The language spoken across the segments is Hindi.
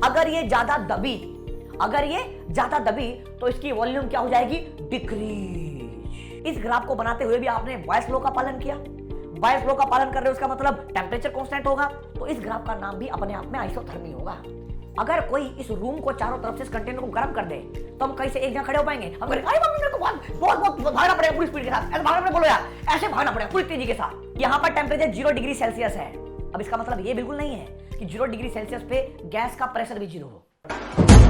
अगर ये ज्यादा दबी तो इसकी वॉल्यूम क्या हो जाएगी, डिक्रीज। इस ग्राफ को बनाते हुए भी आपने बायस लॉ का पालन किया। बायस लॉ का पालन कर रहे हो, उसका मतलब टेम्परेचर कांस्टेंट होगा, तो इस ग्राफ का नाम भी अपने आप में आइसोथर्मी होगा। अगर कोई इस रूम को चारों तरफ से इस कंटेनर को गर्म कर दे तो हम कहीं से एक जगह खड़े हो पाएंगे? हम करेंगे अरे मम्मी मेरे को बहुत भागना पड़ेगा पूरी स्पीड के साथ, ऐसे भागना पड़ेगा, बोलो यार, ऐसे भागना पड़ेगा पूरी तेजी के साथ। यहाँ पर टेम्परेचर 0 डिग्री सेल्सियस है। अब इसका मतलब ये बिल्कुल नहीं है कि 0 डिग्री सेल्सियस पे गैस का प्रेशर भी 0 हो।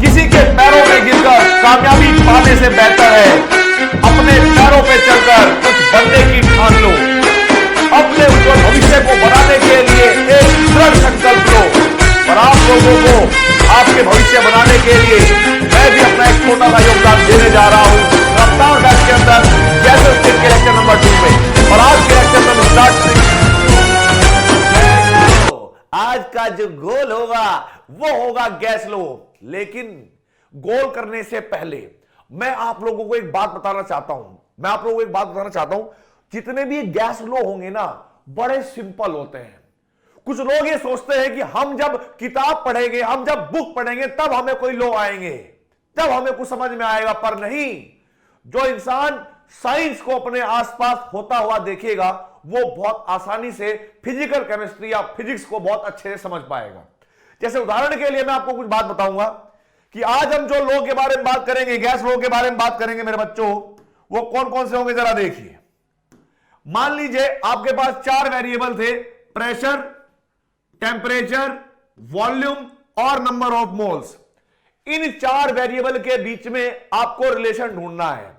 किसी के पैरों में गिरकर कामयाबी पाने से बेहतर है अपने पैरों पे चलकर कुछ बनने की ठान लो। अपने उज्जवल भविष्य को बनाने के लिए एक दृढ़ संकल्प लो। और आप लोगों को आपके भविष्य बनाने के लिए मैं भी अपना एक छोटा सा योगदान देने जा रहा हूं रफ्तार बैच के अंदर गैसेस के लेक्चर नंबर 2 में। और आज के लेक्चर में स्टार्ट करेंगे। आज का जो गोल होगा वो होगा गैस लो। लेकिन गोल करने से पहले मैं आप लोगों को एक बात बताना चाहता हूं। जितने भी गैस लो होंगे ना, बड़े सिंपल होते हैं। कुछ लोग ये सोचते हैं कि हम जब किताब पढ़ेंगे, हम जब बुक पढ़ेंगे, तब हमें कोई लो आएंगे, तब हमें कुछ समझ में आएगा। पर नहीं, जो इंसान साइंस को अपने आसपास होता हुआ देखेगा वो बहुत आसानी से फिजिकल केमिस्ट्री या फिजिक्स को बहुत अच्छे से समझ पाएगा। जैसे उदाहरण के लिए मैं आपको कुछ बात बताऊंगा कि आज हम जो लो के बारे में बात करेंगे, गैस लो के बारे में बात करेंगे मेरे बच्चों, वो कौन कौन से होंगे जरा देखिए। मान लीजिए आपके पास 4 वेरिएबल थे, प्रेशर, टेम्परेचर, वॉल्यूम और number of moles. In 4 variable के बीच में आपको रिलेशन ढूंढना है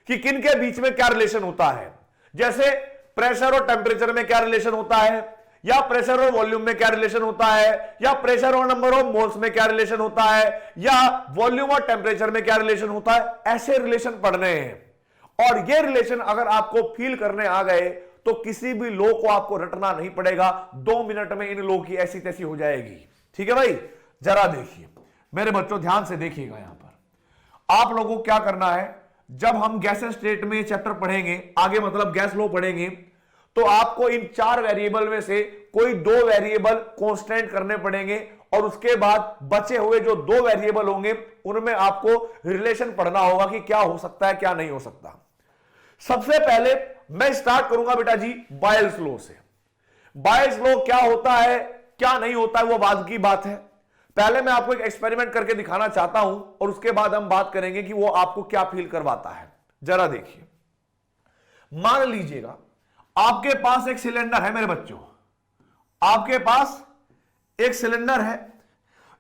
कि किन के बीच में क्या रिलेशन होता है। जैसे प्रेशर और टेम्परेचर में क्या रिलेशन होता है, या प्रेशर और वॉल्यूम में क्या रिलेशन होता है, या प्रेशर और नंबर ऑफ मोल्स में क्या रिलेशन होता है, या वॉल्यूम और टेम्परेचर में क्या रिलेशन होता है। ऐसे रिलेशन पढ़ने हैं। और ये रिलेशन अगर आपको फील करने आ गए तो किसी भी लो को आपको रटना नहीं पड़ेगा। 2 मिनट में इन लो की ऐसी तैसी हो जाएगी। ठीक है भाई, जरा देखिए मेरे बच्चों, ध्यान से देखिएगा। यहां पर आप लोगों को क्या करना है, जब हम गैसेस स्टेट में चैप्टर पढ़ेंगे आगे, मतलब गैस लो पढ़ेंगे, तो आपको इन 4 वेरिएबल में से कोई 2 वेरिएबल कांस्टेंट करने पड़ेंगे और उसके बाद बचे हुए जो 2 वेरिएबल होंगे उनमें आपको रिलेशन पढ़ना होगा कि क्या हो सकता है क्या नहीं हो सकता। सबसे पहले मैं स्टार्ट करूंगा बेटा जी बायल्स लॉ से। बायल्स लॉ क्या होता है क्या नहीं होता है वो बाद की बात है। पहले मैं आपको एक एक्सपेरिमेंट करके दिखाना चाहता हूं और उसके बाद हम बात करेंगे कि वो आपको क्या फील करवाता है। जरा देखिए, मान लीजिएगा आपके पास एक सिलेंडर है मेरे बच्चों, आपके पास एक सिलेंडर है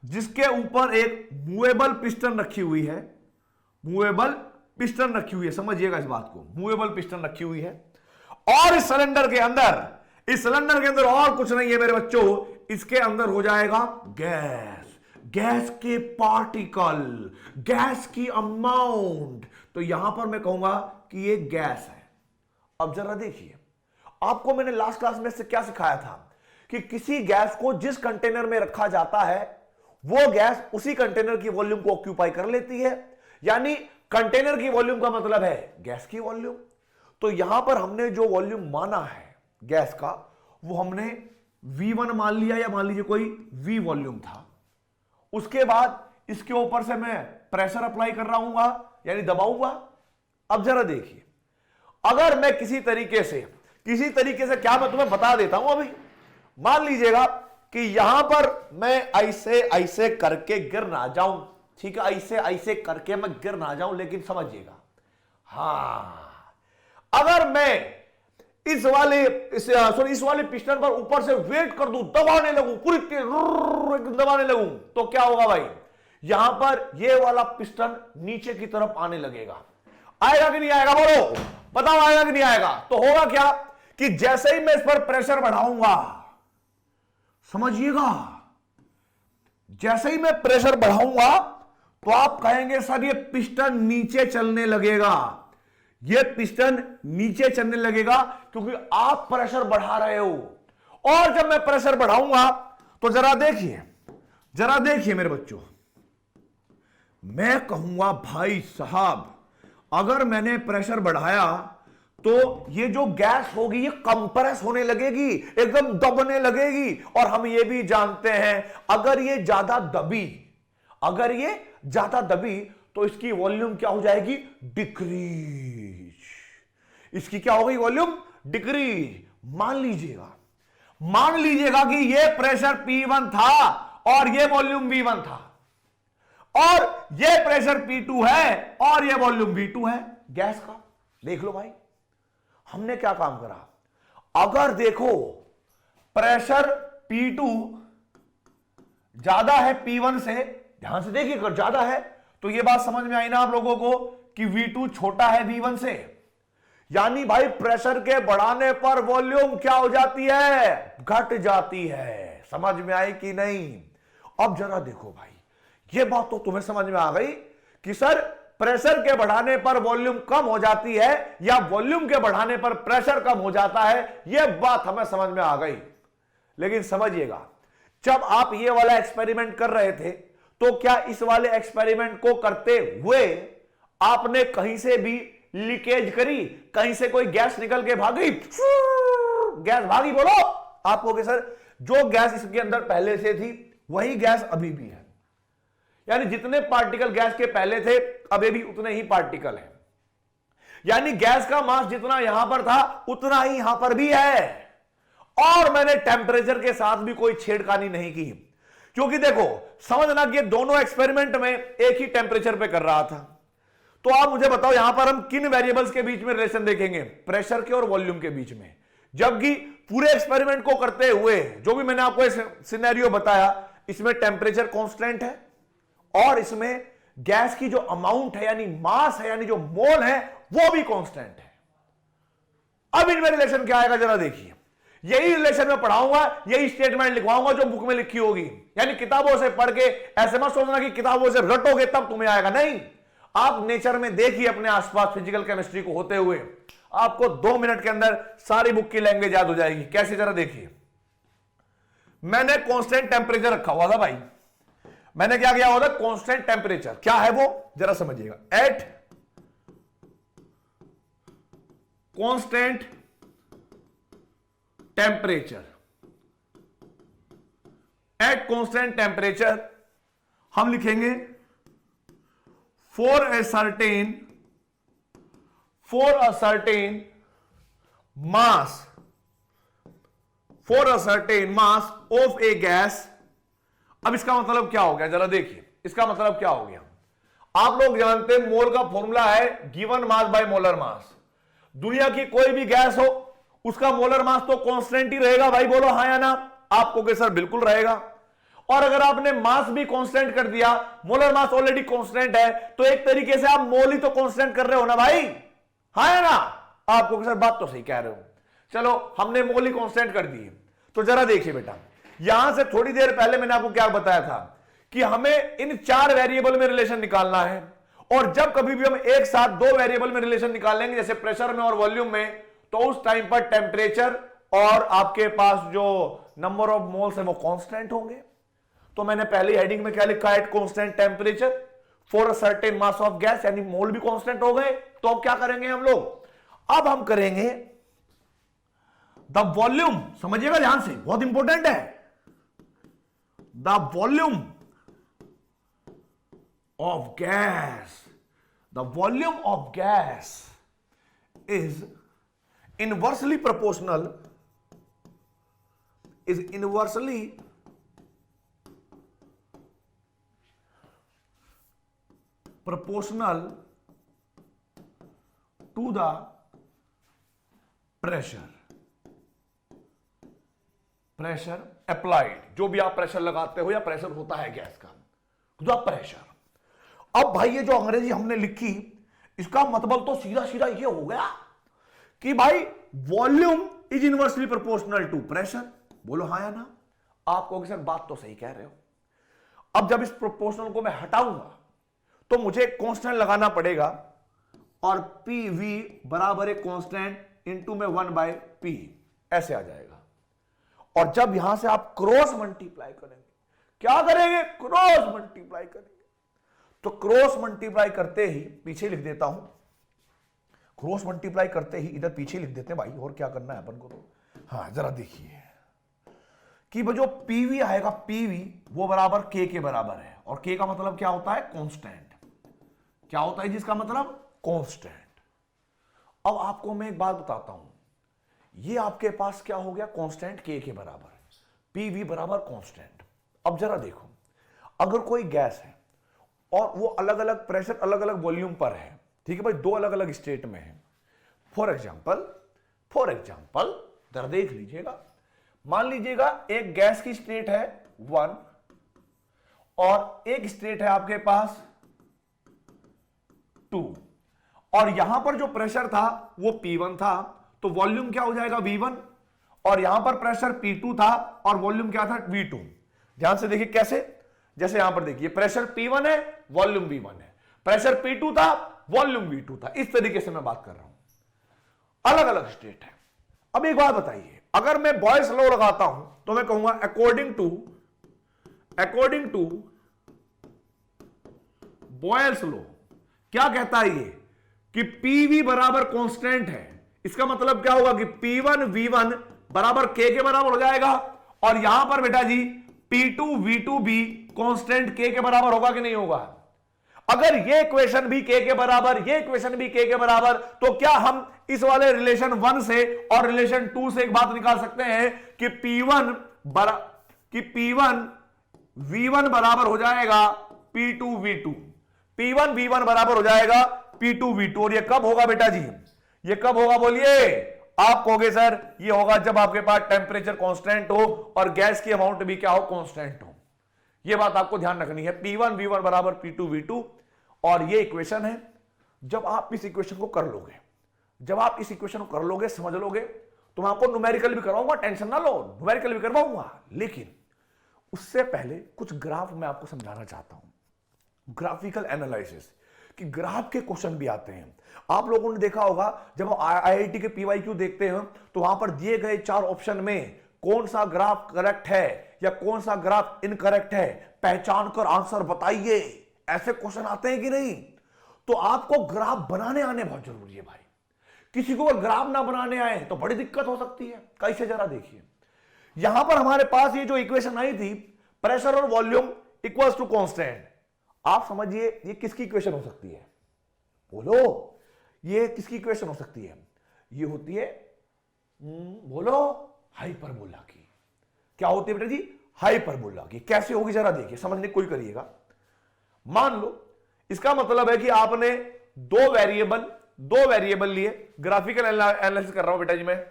जिसके ऊपर एक मूवेबल पिस्टन रखी हुई है। मूवेबल पिस्टन रखी हुई है, समझिएगा इस बात को, मूवेबल पिस्टन रखी हुई है। और इस सिलेंडर के अंदर और कुछ नहीं है मेरे बच्चों, इसके अंदर हो जाएगा गैस, गैस के पार्टिकल, गैस की अमाउंट। तो यहां पर मैं कहूंगा कि ये गैस है। अब जरा देखिए, आपको मैंने लास्ट क्लास में से क्या सिखाया था कि किसी गैस को जिस कंटेनर में रखा जाता है वो गैस उसी कंटेनर की वॉल्यूम को ऑक्यूपाई कर लेती है। यानी कंटेनर की वॉल्यूम का मतलब है गैस की वॉल्यूम। तो यहां पर हमने जो वॉल्यूम माना है गैस का, वो हमने V1 मान लिया, या मान लीजिए कोई V वॉल्यूम था। उसके बाद इसके ऊपर से मैं प्रेशर अप्लाई कर रहा हूंगा, यानी दबाऊंगा। अब जरा देखिए, अगर मैं किसी तरीके से क्या, मैं तुम्हें बता देता हूं अभी। मान लीजिएगा कि यहां पर मैं ऐसे करके गिर ना जाऊं, ठीक है, ऐसे करके मैं गिर ना जाऊं, लेकिन समझिएगा, हां, अगर मैं इस वाले पिस्टन पर ऊपर से वेट कर दूं, दबाने लगूं, पूरी तेज दबाने लगूं, तो क्या होगा भाई, यहां पर ये वाला पिस्टन नीचे की तरफ आने लगेगा। आएगा कि नहीं आएगा, बोलो, बताओ आएगा कि नहीं आएगा। तो होगा क्या कि जैसे ही मैं इस पर प्रेशर बढ़ाऊंगा, समझिएगा, जैसे ही मैं प्रेशर बढ़ाऊंगा तो आप कहेंगे सर ये पिस्टन नीचे चलने लगेगा। ये पिस्टन नीचे चलने लगेगा क्योंकि आप प्रेशर बढ़ा रहे हो। और जब मैं प्रेशर बढ़ाऊंगा तो जरा देखिए मेरे बच्चों, मैं कहूंगा भाई साहब, अगर मैंने प्रेशर बढ़ाया तो ये जो गैस होगी ये कंप्रेस होने लगेगी, एकदम दबने लगेगी। और हम ये भी जानते हैं अगर ये ज्यादा दबी अगर ये ज्यादा दबी तो इसकी वॉल्यूम क्या हो जाएगी, डिक्रीज। इसकी क्या हो गई, वॉल्यूम डिक्रीज। मान लीजिएगा कि ये प्रेशर P1 था और ये वॉल्यूम V1 था, और ये प्रेशर P2 है और ये वॉल्यूम V2 है गैस का। देख लो भाई, हमने क्या काम करा। अगर देखो प्रेशर P2 ज्यादा है P1 से, ध्यान से देखिए, अगर ज्यादा है तो ये बात समझ में आई ना आप लोगों को कि V2 छोटा है V1 से। यानी भाई प्रेशर के बढ़ाने पर वॉल्यूम क्या हो जाती है, घट जाती है। समझ में आई कि नहीं। अब जरा देखो भाई, ये बात तो तुम्हें समझ में आ गई कि सर प्रेशर के बढ़ाने पर वॉल्यूम कम हो जाती है या वॉल्यूम के बढ़ाने पर प्रेशर कम हो जाता है। यह बात हमें समझ में आ गई। लेकिन समझिएगा, जब आप ये वाला एक्सपेरिमेंट कर रहे थे तो क्या इस वाले एक्सपेरिमेंट को करते हुए आपने कहीं से भी लीकेज करी, कहीं से कोई गैस निकल के भागी, गैस भागी, बोलो आप कहोगे सर जो गैस इसके अंदर पहले से थी वही गैस अभी भी है। यानी जितने पार्टिकल गैस के पहले थे अभी भी उतने ही पार्टिकल हैं। यानी गैस का मास जितना यहां पर था उतना ही यहां पर भी है। और मैंने टेम्परेचर के साथ भी कोई छेड़खानी नहीं की, क्योंकि देखो समझना कि ये दोनों एक्सपेरिमेंट में एक ही टेम्परेचर पे कर रहा था। तो आप मुझे बताओ यहां पर हम किन वेरिएबल्स के बीच में रिलेशन देखेंगे, प्रेशर के और वॉल्यूम के बीच में। जबकि पूरे एक्सपेरिमेंट को करते हुए जो भी मैंने आपको सिनेरियो बताया, इसमें टेम्परेचर कांस्टेंट है और इसमें गैस की जो अमाउंट है यानी मास है यानी जो मोल है वो भी कांस्टेंट है। अब इनमें रिलेशन क्या आएगा जरा देखिए। यही रिलेशन में पढ़ाऊंगा, यही स्टेटमेंट लिखवाऊंगा जो बुक में लिखी होगी। यानी किताबों से पढ़ के ऐसे मत सोचना कि किताबों से रटोगे तब तुम्हें आएगा, नहीं। आप नेचर में देखिए अपने आसपास फिजिकल केमिस्ट्री को होते हुए, आपको 2 मिनट के अंदर सारी बुक की लैंग्वेज याद हो जाएगी। कैसे, जरा देखिए। मैंने कांस्टेंट टेम्परेचर रखा हुआ था भाई, मैंने क्या किया हुआ था, कांस्टेंट टेम्परेचर। क्या है वो जरा समझिएगा। At constant temperature, at constant temperature हम लिखेंगे for a certain mass of A gas. अब इसका मतलब क्या हो गया जरा देखिए, इसका मतलब क्या हो गया। आप लोग जानते हैं मोल का फॉर्मूला है given mass by molar mass. दुनिया की कोई भी गैस हो उसका मोलर मास तो कांस्टेंट ही रहेगा भाई, बोलो हां या ना। आपको के सर बिल्कुल रहेगा। और अगर आपने मास भी कांस्टेंट कर दिया, मोलर मास ऑलरेडी कांस्टेंट है, तो एक तरीके से आप मोल ही तो कांस्टेंट कर रहे हो ना भाई, हां या ना। आपको के सर बात तो सही कह रहे हो। चलो हमने मोल ही कांस्टेंट कर दिए। तो जरा देखिए बेटा, यहां से थोड़ी देर पहले मैंने आपको क्या बताया था कि हमें इन 4 वेरिएबल में रिलेशन निकालना है। और जब कभी भी हम एक साथ 2 वेरिएबल में रिलेशन निकाल लेंगे, जैसे प्रेशर में और वॉल्यूम में, तो उस टाइम पर टेम्परेचर और आपके पास जो नंबर ऑफ मोल्स है वो कांस्टेंट होंगे। तो मैंने पहले हेडिंग में क्या लिखा है, constant temperature for a certain mass of gas, यानी मोल भी कांस्टेंट हो गए। तो अब क्या करेंगे हम लोग, अब हम करेंगे द वॉल्यूम। समझिएगा ध्यान से, बहुत इंपॉर्टेंट है। The volume of gas, the volume of gas is inversely proportional to the pressure applied। जो भी आप प्रेशर लगाते हो या प्रेशर होता है गैस का, द प्रेशर। अब भाई ये जो अंग्रेजी हमने लिखी, इसका मतलब तो सीधा सीधा ये हो गया कि भाई volume is inversely proportional to pressure. बोलो हाँ या ना। आप कहोगे सर बात तो सही कह रहे हो। अब जब इस प्रोपोर्शनल को मैं हटाऊंगा तो मुझे कांस्टेंट लगाना पड़ेगा, और पी वी बराबर है कांस्टेंट इंटू में 1/p, ऐसे आ जाएगा। और जब यहां से आप क्रॉस मल्टीप्लाई करेंगे, क्या करेंगे, क्रॉस मल्टीप्लाई करेंगे। तो क्रॉस मल्टीप्लाई करते ही, पीछे लिख देता हूं, क्रॉस मल्टीप्लाई करते ही इधर पीछे लिख देते हैं भाई, और क्या करना है अपन को। तो हाँ जरा देखिए कि वो जो पीवी आएगा, पीवी वो बराबर के बराबर है, और K का मतलब क्या होता है? कांस्टेंट। क्या होता है जिसका मतलब? कांस्टेंट। अब आपको मैं एक बात बताता हूं, ये आपके पास क्या हो गया? कांस्टेंट K के बराबर, PV बराबर कांस्टेंट। अब जरा देखो, अगर कोई गैस है और वो अलग अलग प्रेशर अलग अलग वॉल्यूम पर है, ठीक है भाई, दो अलग अलग स्टेट में है। फॉर एग्जाम्पल जरा देख लीजिएगा, मान लीजिएगा एक गैस की स्टेट है 1 और एक स्टेट है आपके पास 2, और यहां पर जो प्रेशर था वो P1 था, तो वॉल्यूम क्या हो जाएगा? V1, और यहां पर प्रेशर P2 था और वॉल्यूम क्या था? V2। ध्यान से देखिए कैसे, जैसे यहां पर देखिए प्रेशर P1 है, वॉल्यूम V1 है, प्रेशर P2 था, वॉल्यूम V2 था। इस तरीके से मैं बात कर रहा हूं, अलग अलग स्टेट है। अब एक बात बताइए, अगर मैं बॉयल्स लॉ लगाता हूं तो मैं कहूंगा अकॉर्डिंग टू बॉयल्स लॉ, क्या कहता है ये? कि PV बराबर कांस्टेंट है। इसका मतलब क्या होगा कि P1 V1 बराबर K के बराबर हो जाएगा, और यहां पर बेटा जी P2 V2 भी कांस्टेंट K के बराबर होगा कि नहीं होगा? अगर ये इक्वेशन भी K के बराबर, ये इक्वेशन भी K के बराबर, तो क्या हम इस वाले रिलेशन 1 से और रिलेशन 2 से एक बात निकाल सकते हैं कि P1 V1 बराबर हो जाएगा P2 V2, P1 V1 बराबर हो जाएगा P2 V2। और ये कब होगा बेटा जी? ये कब होगा बोलिए? आप कहोगे सर ये होगा जब आपके पास टेम्परेचर कांस्टेंट हो और गैस की अमाउंट भी क्या हो? कांस्टेंट हो। ये बात आपको ध्यान रखनी है, P1 V1 बराबर P2 V2, और ये इक्वेशन है। जब आप इस इक्वेशन को कर लोगे, समझ लोगे, तो मैं आपको न्यूमेरिकल भी करवाऊंगा, टेंशन ना लो, न्यूमेरिकल भी करवाऊंगा। लेकिन उससे पहले कुछ ग्राफ मैं आपको समझाना चाहता हूं, ग्राफिकल एनालिसिस, कि ग्राफ के क्वेश्चन भी आते हैं। आप लोगों ने देखा होगा जब IIT के PYQ देखते हैं तो वहां पर दिए गए 4 ऑप्शन में कौन सा ग्राफ करेक्ट है या कौन सा ग्राफ इनकरेक्ट है, पहचान कर आंसर बताइए, ऐसे क्वेश्चन आते हैं कि नहीं? तो आपको ग्राफ बनाने आने बहुत जरूरी है भाई। किसी को अगर ग्राफ ना बनाने आए तो बड़ी दिक्कत हो सकती है। कैसे? जरा देखिए, यहां पर हमारे पास ये जो इक्वेशन आई थी, प्रेशर और वॉल्यूम इक्वल्स टू कांस्टेंट, आप समझिए ये किसकी इक्वेशन हो सकती है? बोलो, ये किसकी इक्वेशन हो सकती है? ये होती है बोलो, हाइपरबोला की। क्या होती है बेटा जी? हाइपरबोला की। कैसे होगी जरा देखिए, समझने की कोई करिएगा। मान लो इसका मतलब है कि आपने दो वेरिएबल लिए, ग्राफिकल एनालिसिस कर रहा हूं बेटा जी मैं।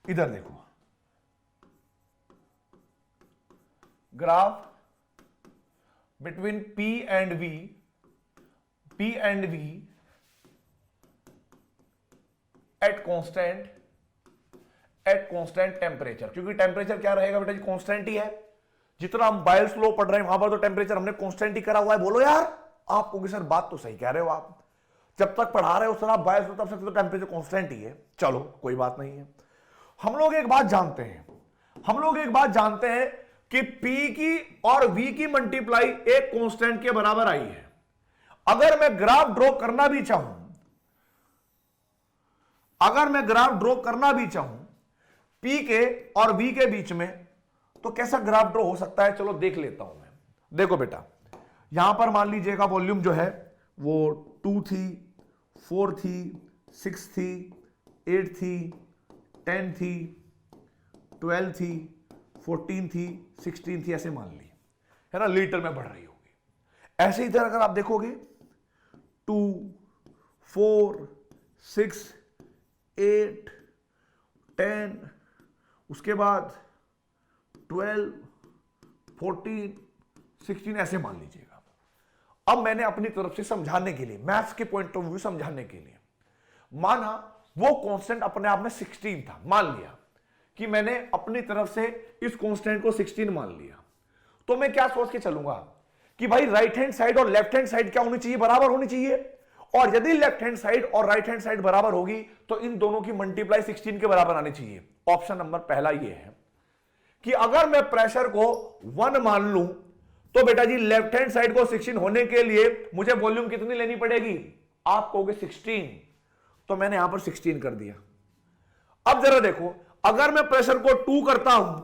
इधर देखो, graph between P and V at constant temperature, क्योंकि टेम्परेचर क्या रहेगा बेटा जी? कांस्टेंट ही है। जितना हम बॉयल्स लॉ पढ़ रहे हैं वहां पर तो टेम्परेचर हमने कांस्टेंट ही करा हुआ है। बोलो यार, आप कहोगे सर बात तो सही कह रहे हो आप, जब तक पढ़ा रहे हो सर आप बॉयल्स लॉ तब तक तो टेम्परेचर कांस्टेंट ही है। चलो कोई बात नहीं है। हम लोग एक बात जानते हैं कि P की और V की मल्टीप्लाई एक कांस्टेंट के बराबर आई है। अगर मैं ग्राफ ड्रॉ करना भी चाहूं P के और V के बीच में, तो कैसा ग्राफ ड्रॉ हो सकता है? चलो देख लेता हूं मैं। देखो बेटा, यहां पर मान लीजिएगा वॉल्यूम जो है वो 2 थी, 4 थी, 6 थी, 8 थी, 10 थी, 12 थी, 14 थी, 16 थी, ऐसे मान ली, है ना, लीटर में बढ़ रही होगी। ऐसे इधर अगर आप देखोगे 2, 4, 6, 8, 10, उसके बाद 12, 14, 16, ऐसे मान लीजिएगा। अब मैंने अपनी तरफ से समझाने के लिए, मैथ्स के पॉइंट ऑफ व्यू समझाने के लिए, माना वो कांस्टेंट अपने आप में 16 था, मान लिया कि मैंने अपनी तरफ से इस कांस्टेंट को 16 मान लिया, तो मैं क्या सोच के चलूंगा कि भाई राइट हैंड साइड और लेफ्ट हैंड साइड क्या होनी चाहिए? बराबर होनी चाहिए। और यदि लेफ्ट हैंड साइड और राइट हैंड साइड बराबर होगी तो इन दोनों की मल्टीप्लाई 16 के बराबर आनी चाहिए। ऑप्शन नंबर पहला ये है कि अगर मैं प्रेशर को 1 मान लूं तो बेटा जी लेफ्ट हैंड साइड को 16 होने के लिए मुझे वॉल्यूम कितनी लेनी पड़ेगी? आप कहोगे 16, तो मैंने यहां पर 16 कर दिया। अब जरा देखो, अगर मैं प्रेशर को 2 करता हूं,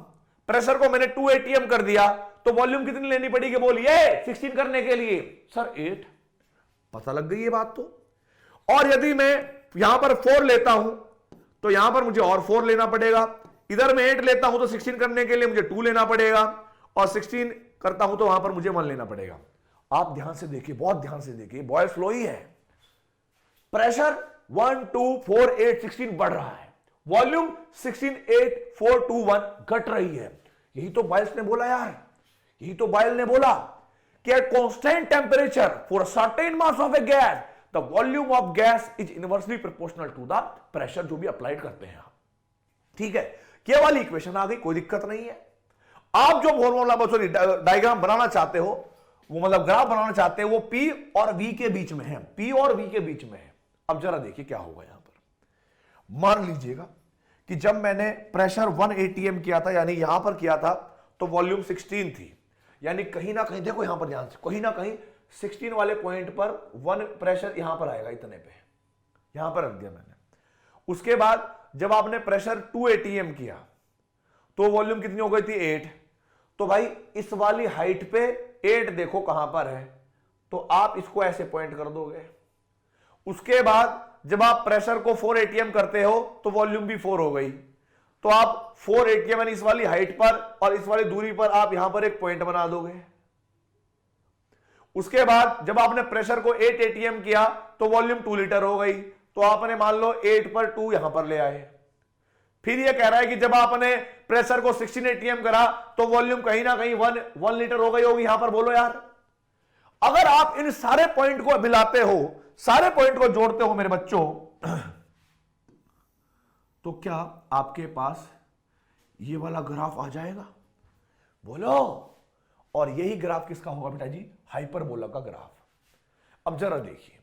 प्रेशर को मैंने 2 atm कर दिया, तो वॉल्यूम कितनी लेनी पड़ेगी बोलिए 16 करने के लिए? सर 8। पता लग गई ये बात तो। और यदि मैं यहां पर 4 लेता हूं तो यहां पर मुझे और 4 लेना पड़ेगा। इधर मैं 8 लेता हूं तो 16 करने के लिए मुझे 2 लेना पड़ेगा, और 16 करता हूं तो वहां पर मुझे 1 लेना पड़ेगा। आप ध्यान से देखिए, बहुत ध्यान से देखिए, बॉयल्स लॉ ही है। प्रेशर 1 2 4 8 16 बढ़ रहा है, वॉल्यूम 16 8 4 2 1 घट रही है। यही तो बॉयल्स ने बोला यार, यही तो बॉयल ने बोला कि at constant temperature for a certain mass of a gas the volume of gas is inversely proportional to the pressure, जो भी अप्लाइड करते हैं आप। ठीक है, ये वाली इक्वेशन आ गई, कोई दिक्कत नहीं है। आप जो फॉर्मूला सॉरी डायग्राम बनाना चाहते हो, वो मतलब ग्राफ बनाना चाहते हो, वो P और V के बीच में है, P और V के बीच में है। अब जरा देखिए क्या होगा यहां पर। मान लीजिएगा कि जब मैंने प्रेशर 1 atm किया था, यानी यहां पर किया था, तो वॉल्यूम 16 थी, यानी कहीं ना कहीं देखो यहां पर ध्यान से, कहीं ना कहीं 16 वाले पॉइंट पर 1 प्रेशर यहां पर आएगा, इतने पे यहां पर रख दिया मैंने। उसके बाद जब आपने प्रेशर 2 atm किया तो वॉल्यूम कितनी हो गई थी 8। तो भाई इस वाली हाइट पे 8 देखो कहां पर है, तो आप इसको ऐसे पॉइंट कर दोगे। उसके बाद जब आप प्रेशर को 4 atm करते हो तो वॉल्यूम भी 4 हो गई, तो आप 4 atm यानी इस वाली हाइट पर और इस वाली दूरी पर आप यहां पर एक पॉइंट बना दोगे। उसके बाद जब आपने प्रेशर को 8 atm किया तो वॉल्यूम 2 लीटर हो गई, तो आपने मान लो 8 पर 2 यहां पर ले आए। फिर यह कह रहा है कि जब आपने प्रेशर को 16 atm करा तो वॉल्यूम कहीं ना कहीं 1 लीटर हो गई होगी यहां पर, बोलो यार। अगर आप इन सारे पॉइंट को मिलाते हो, सारे पॉइंट को जोड़ते हो मेरे बच्चों, तो क्या आपके पास ये वाला ग्राफ आ जाएगा? बोलो। और यही ग्राफ किसका होगा बेटा जी? हाइपरबोला का ग्राफ। अब जरा देखिए,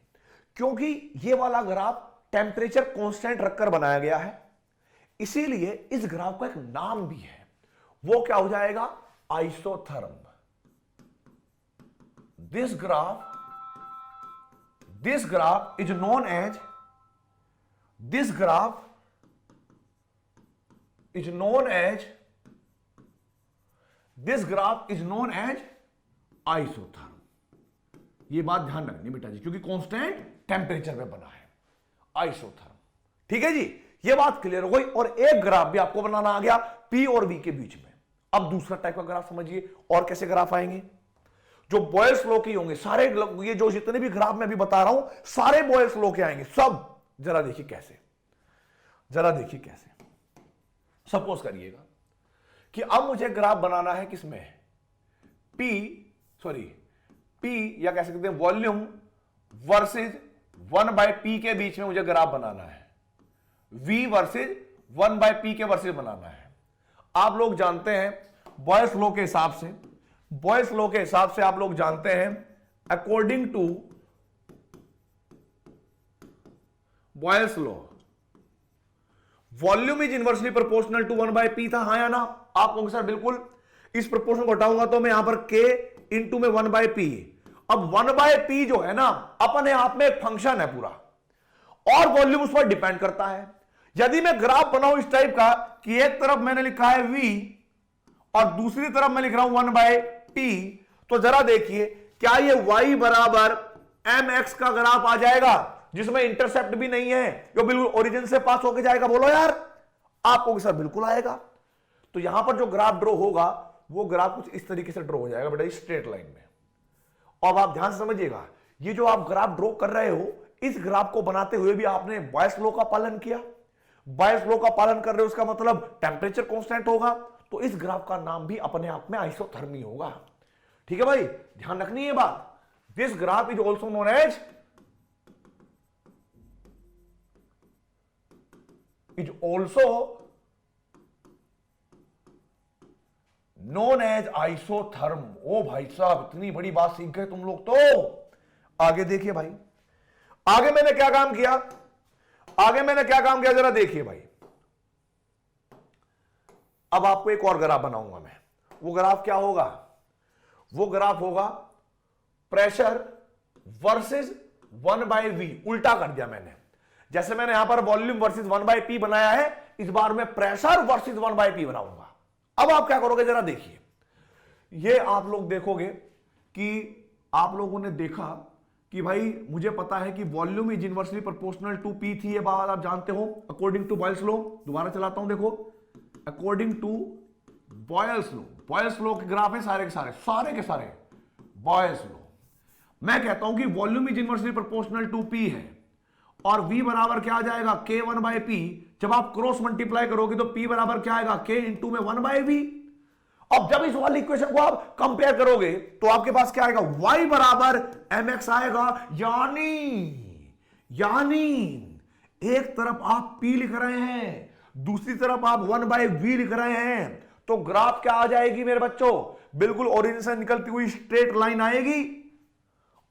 क्योंकि ये वाला ग्राफ टेम्परेचर कांस्टेंट रखकर बनाया गया है, इसीलिए इस ग्राफ का एक नाम भी है। वो क्या हो जाएगा? Isotherm. This graph is known as isotherm. ये बात ध्यान रखनी बेटा जी, क्योंकि कांस्टेंट टेम्परेचर पे बना है आइसोथर्म। ठीक है जी, ये बात क्लियर हो गई। और एक ग्राफ भी आपको बनाना आ गया P और V के बीच में। अब दूसरा टाइप का ग्राफ समझिए, और कैसे ग्राफ आएंगे जो बॉयल्स लॉ के होंगे। सारे ये जो जितने भी ग्राफ मैं अभी बता रहा हूं, सारे बॉयल्स लॉ के आएंगे सब। जरा देखिए कैसे, सपोज करिएगा कि अब मुझे ग्राफ बनाना है किसमें? P या कह सकते हैं वॉल्यूम वर्सेस 1/P के बीच में मुझे ग्राफ बनाना है। V वर्सेस 1/P के वर्सेस बनाना है। आप लोग जानते हैं बॉयल्स लॉ के हिसाब से आप लोग जानते हैं, according to Boyle's law volume is inversely proportional to 1/P था, हाँ या ना? आप कहोगे सर बिल्कुल, इस प्रोपोर्शन को हटाऊंगा तो मैं यहां पर K इंटू में 1/P। अब 1/P जो है ना, अपने आप में एक फंक्शन है पूरा, और वॉल्यूम उस पर डिपेंड करता है। यदि मैं ग्राफ बनाऊं इस टाइप का कि एक तरफ मैंने लिखा है V और दूसरी तरफ मैं लिख रहा हूं 1/P, तो जरा देखिए क्या ये y बराबर mx का ग्राफ आ जाएगा, जिसमें इंटरसेप्ट भी नहीं है, जो बिल्कुल ओरिजिन से पास होके जाएगा? बोलो यार। आपको सर बिल्कुल आएगा। तो यहां पर जो ग्राफ ड्रॉ होगा वो ग्राफ कुछ इस तरीके से ड्रॉ हो जाएगा बेटा, स्ट्रेट लाइन में। अब आप ध्यान से समझिएगा, ये जो आप ग्राफ ड्रॉ कर रहे हो, इस ग्राफ को बनाते हुए भी आपने बॉयल्स लॉ का पालन किया। बॉयल्स लॉ का पालन कर रहे हो, उसका मतलब टेम्परेचर कांस्टेंट होगा, तो इस ग्राफ का नाम भी अपने आप में आइसोथर्मी होगा। ठीक है भाई, ध्यान रखनी है बात। This graph is also known as isotherm. ओ भाई साहब, इतनी बड़ी बात सीख गए तुम लोग तो। आगे देखिए भाई, आगे मैंने क्या काम किया, जरा देखिए भाई। अब आपको एक और ग्राफ बनाऊंगा मैं। वो ग्राफ क्या होगा? वो ग्राफ होगा प्रेशर वर्सेस 1/V। उल्टा कर दिया मैंने, जैसे मैंने यहां पर वॉल्यूम वर्सेस 1/P बनाया है, इस बार मैं प्रेशर वर्सेस 1/P बनाऊंगा। अब आप क्या करोगे जरा देखिए, ये आप लोग देखोगे कि आप लोगों ने देखा कि भाई मुझे पता है कि volume is inversely proportional to P थी, ये बात आप जानते हो अकॉर्डिंग टू बॉयल्स लॉ। दोबारा चलाता हूं, देखो according to Boyle's law, Boyle's law के ग्राफ है सारे के सारे बॉयल्स लॉ। मैं कहता हूं कि volume is inversely proportional to P है और v बराबर क्या आ जाएगा K1/P। जब आप क्रॉस मल्टीप्लाई करोगे तो P बराबर क्या आएगा K इंटू में 1/V। अब जब इस वाली इक्वेशन को आप कंपेयर करोगे तो आपके पास क्या आएगा, y बराबर mx आएगा। यानी एक तरफ आप P लिख रहे हैं, दूसरी तरफ आप 1/V लिख रहे हैं, तो ग्राफ क्या आ जाएगी मेरे बच्चों, बिल्कुल ओरिजिन से निकलती हुई स्ट्रेट लाइन आएगी।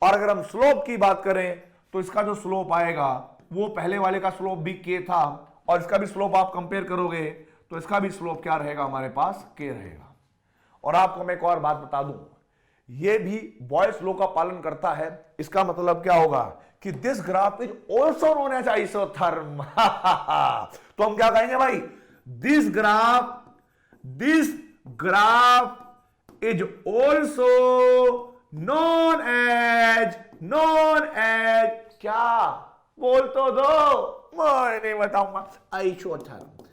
और अगर हम स्लोप की बात करें तो इसका जो स्लोप आएगा वो पहले वाले का स्लोप भी k था और इसका भी स्लोप आप कंपेयर करोगे तो इसका भी स्लोप क्या रहेगा, हमारे पास k रहेगा। और आपको मैं एक और बात बता दूं, ये भी बॉयल्स लॉ का पालन करता है। इसका मतलब क्या होगा कि this graph is also known as isotherm. तो हम क्या कहेंगे भाई, this graph is also known as क्या, बोल तो दो, मैं नहीं बताऊंगा, आइसोथर्म।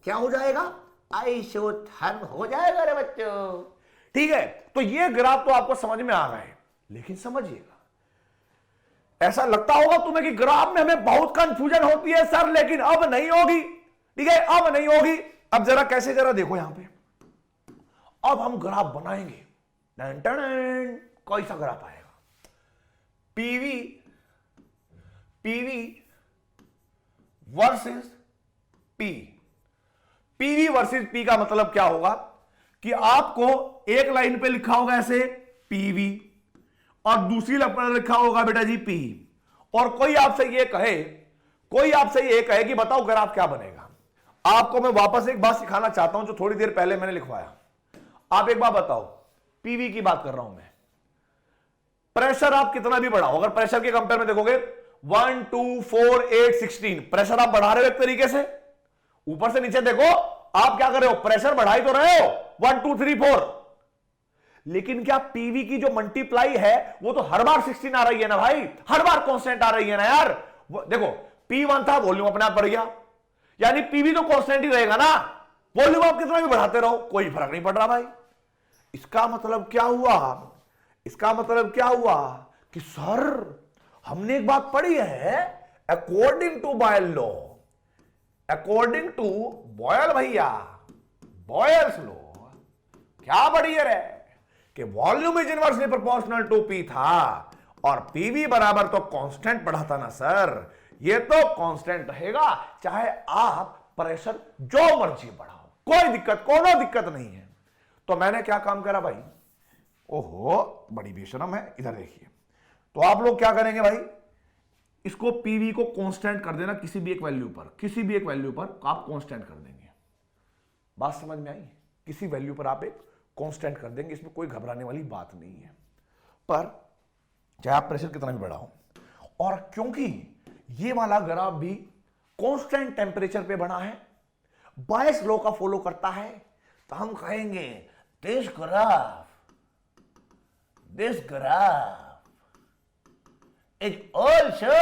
क्या हो जाएगा, आइसोथर्म हो जाएगा रे बच्चों। ठीक है, तो ये ग्राफ तो आपको समझ में आ गए, लेकिन समझिएगा, ऐसा लगता होगा तुम्हें कि ग्राफ में हमें बहुत कंफ्यूजन होती है सर, लेकिन अब नहीं होगी। ठीक है, अब नहीं होगी। अब जरा कैसे, जरा देखो यहां पे, अब हम ग्राफ बनाएंगे। टन टन, कैसा ग्राफ आएगा, PV versus P. PV versus P का मतलब क्या होगा कि आपको एक लाइन पे लिखा होगा ऐसे पीवी और दूसरी लाइन पर लिखा होगा बेटा जी पी, और कोई आपसे ये कहे कि बताओ ग्राफ क्या बनेगा। आपको मैं वापस एक बात सिखाना चाहता हूं जो थोड़ी देर पहले मैंने लिखवाया। आप एक बात बताओ, पीवी की बात कर रहा हूं मैं, प्रेशर आप कितना भी बढ़ाओ, अगर प्रेशर के कंपेयर में देखोगे 1 2 4 8 16 प्रेशर आप बढ़ा रहे हो एक तरीके से, ऊपर से नीचे देखो आप क्या कर रहे हो, प्रेशर बढ़ाई तो रहे हो 1 2 3 4, लेकिन क्या पीवी की जो मल्टीप्लाई है वो तो हर बार 16 आ रही है ना भाई, हर बार कांस्टेंट आ रही है ना यार। देखो P1 था, वॉल्यूम अपने आप बढ़ गया, यानी पीवी तो कांस्टेंट ही रहेगा ना, वॉल्यूम आप कितना भी बढ़ाते रहो कोई फर्क नहीं पड़ रहा भाई। इसका मतलब क्या हुआ कि सर हमने एक बात पढ़ी है, अकॉर्डिंग टू बॉयल भैया, बॉयल्स लॉ क्या पढ़ी है रे कि volume is inversely proportional to P था और पीवी बराबर तो कांस्टेंट पढ़ा था ना सर, ये तो कांस्टेंट रहेगा चाहे आप प्रेशर जो मर्जी बढ़ाओ, कोई दिक्कत नहीं है। तो मैंने क्या काम करा भाई, ओहो बड़ी बेशरम है, इधर देखिए। तो आप लोग क्या करेंगे भाई, इसको पीवी को कांस्टेंट कर देना, किसी भी एक वैल्यू पर आप कांस्टेंट कर देंगे। बात समझ में आई, किसी वैल्यू पर आप एक कांस्टेंट कर देंगे, इसमें कोई घबराने वाली बात नहीं है। पर चाहे आप प्रेशर कितना भी बढ़ाओ, और क्योंकि ये वाला ग्राफ भी कांस्टेंट टेंपरेचर पे बना है, बॉयल्स लॉ का फॉलो करता है, तो हम कहेंगे this graph is also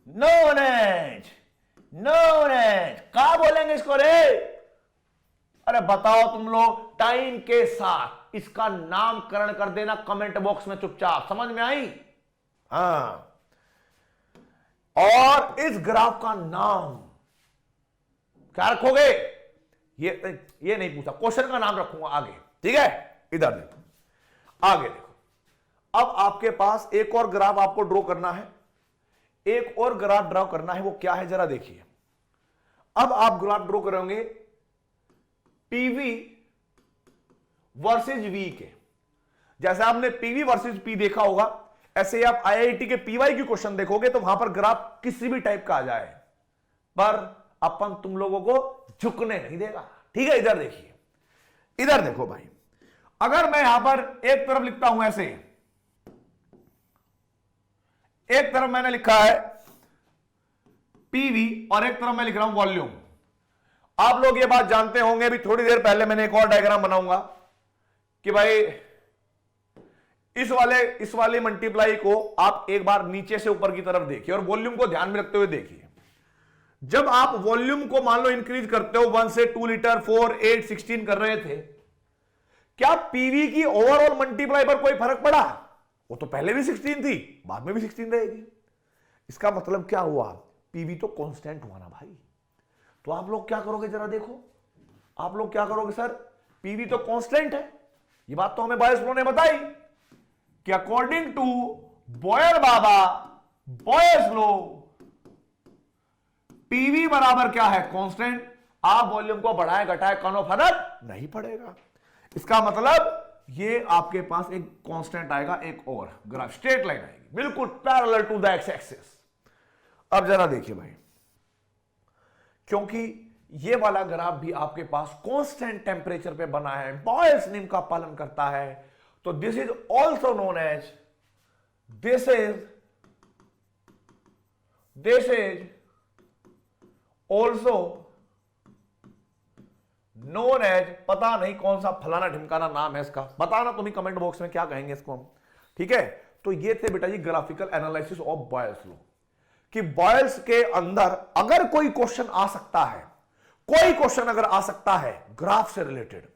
known as क्या बोलेंगे इसको रे, अरे बताओ तुम लोग टाइम के साथ इसका नामकरण कर देना कमेंट बॉक्स में चुपचाप, समझ में आई। हाँ, और इस ग्राफ का नाम क्या रखोगे, ये नहीं पूछा, क्वेश्चन का नाम रखूंगा आगे। ठीक है, इधर देखो, आगे देखो। अब आपके पास एक और ग्राफ आपको ड्रॉ करना है, वो क्या है जरा देखिए। अब आप ग्राफ ड्रॉ करोगे पीवी वर्सेस वी के, जैसे आपने पीवी वर्सेस पी देखा होगा, ऐसे ही आप आईआईटी के पीवाई की क्वेश्चन देखोगे तो वहां पर ग्राफ किसी भी टाइप का आ जाए, पर अपन तुम लोगों को झुकने नहीं देगा। ठीक है, इधर देखिए, इधर देखो भाई, अगर मैं यहां पर एक तरफ लिखता हूं ऐसे, एक तरफ मैंने लिखा है पीवी और एक तरफ मैं लिख रहा हूं वॉल्यूम, आप लोग ये बात जानते होंगे, अभी थोड़ी देर पहले मैंने एक और डायग्राम बनाऊंगा कि भाई इस वाले मल्टीप्लाई को आप एक बार नीचे से ऊपर की तरफ देखिए और वॉल्यूम को ध्यान में रखते हुए देखिए। जब आप वॉल्यूम को मान लो इंक्रीज करते हो 1 से 2 लीटर 4 8 16 कर रहे थे, क्या पीवी की ओवरऑल मल्टीप्लाई पर कोई फर्क पड़ा? वो तो पहले भी 16 थी, बाद में भी 16 रहेगी। इसका मतलब क्या हुआ? पीवी तो कांस्टेंट हुआ ना भाई। तो आप लोग क्या करोगे जरा देखो, आप लोग क्या करोगे? सर पीवी तो कांस्टेंट है, ये बात तो हमें बॉयल्स लॉ ने बताई कि according to Boyle's law PV बराबर क्या है? कांस्टेंट। आप वॉल्यूम को बढ़ाए घटाए कोनो फर्क नहीं पड़ेगा। इसका मतलब ये आपके पास एक कांस्टेंट आएगा, एक और ग्राफ स्ट्रेट लाइन आएगी बिल्कुल parallel to the X axis. अब जरा देखिए भाई, क्योंकि ये वाला ग्राफ भी आपके पास कांस्टेंट टेम्परेचर पे बना है, बॉयल्स नियम का पालन करता है, तो this is also known as this is also known as, पता नहीं कौन सा फलाना ढिमकाना नाम है इसका, बताना तुम्हें कमेंट बॉक्स में क्या कहेंगे इसको हम, ठीक है। तो ये थे बेटा जी graphical analysis of Boyle's law, कि बॉयल्स के अंदर अगर कोई क्वेश्चन आ सकता है, कोई क्वेश्चन अगर आ सकता है ग्राफ से रिलेटेड,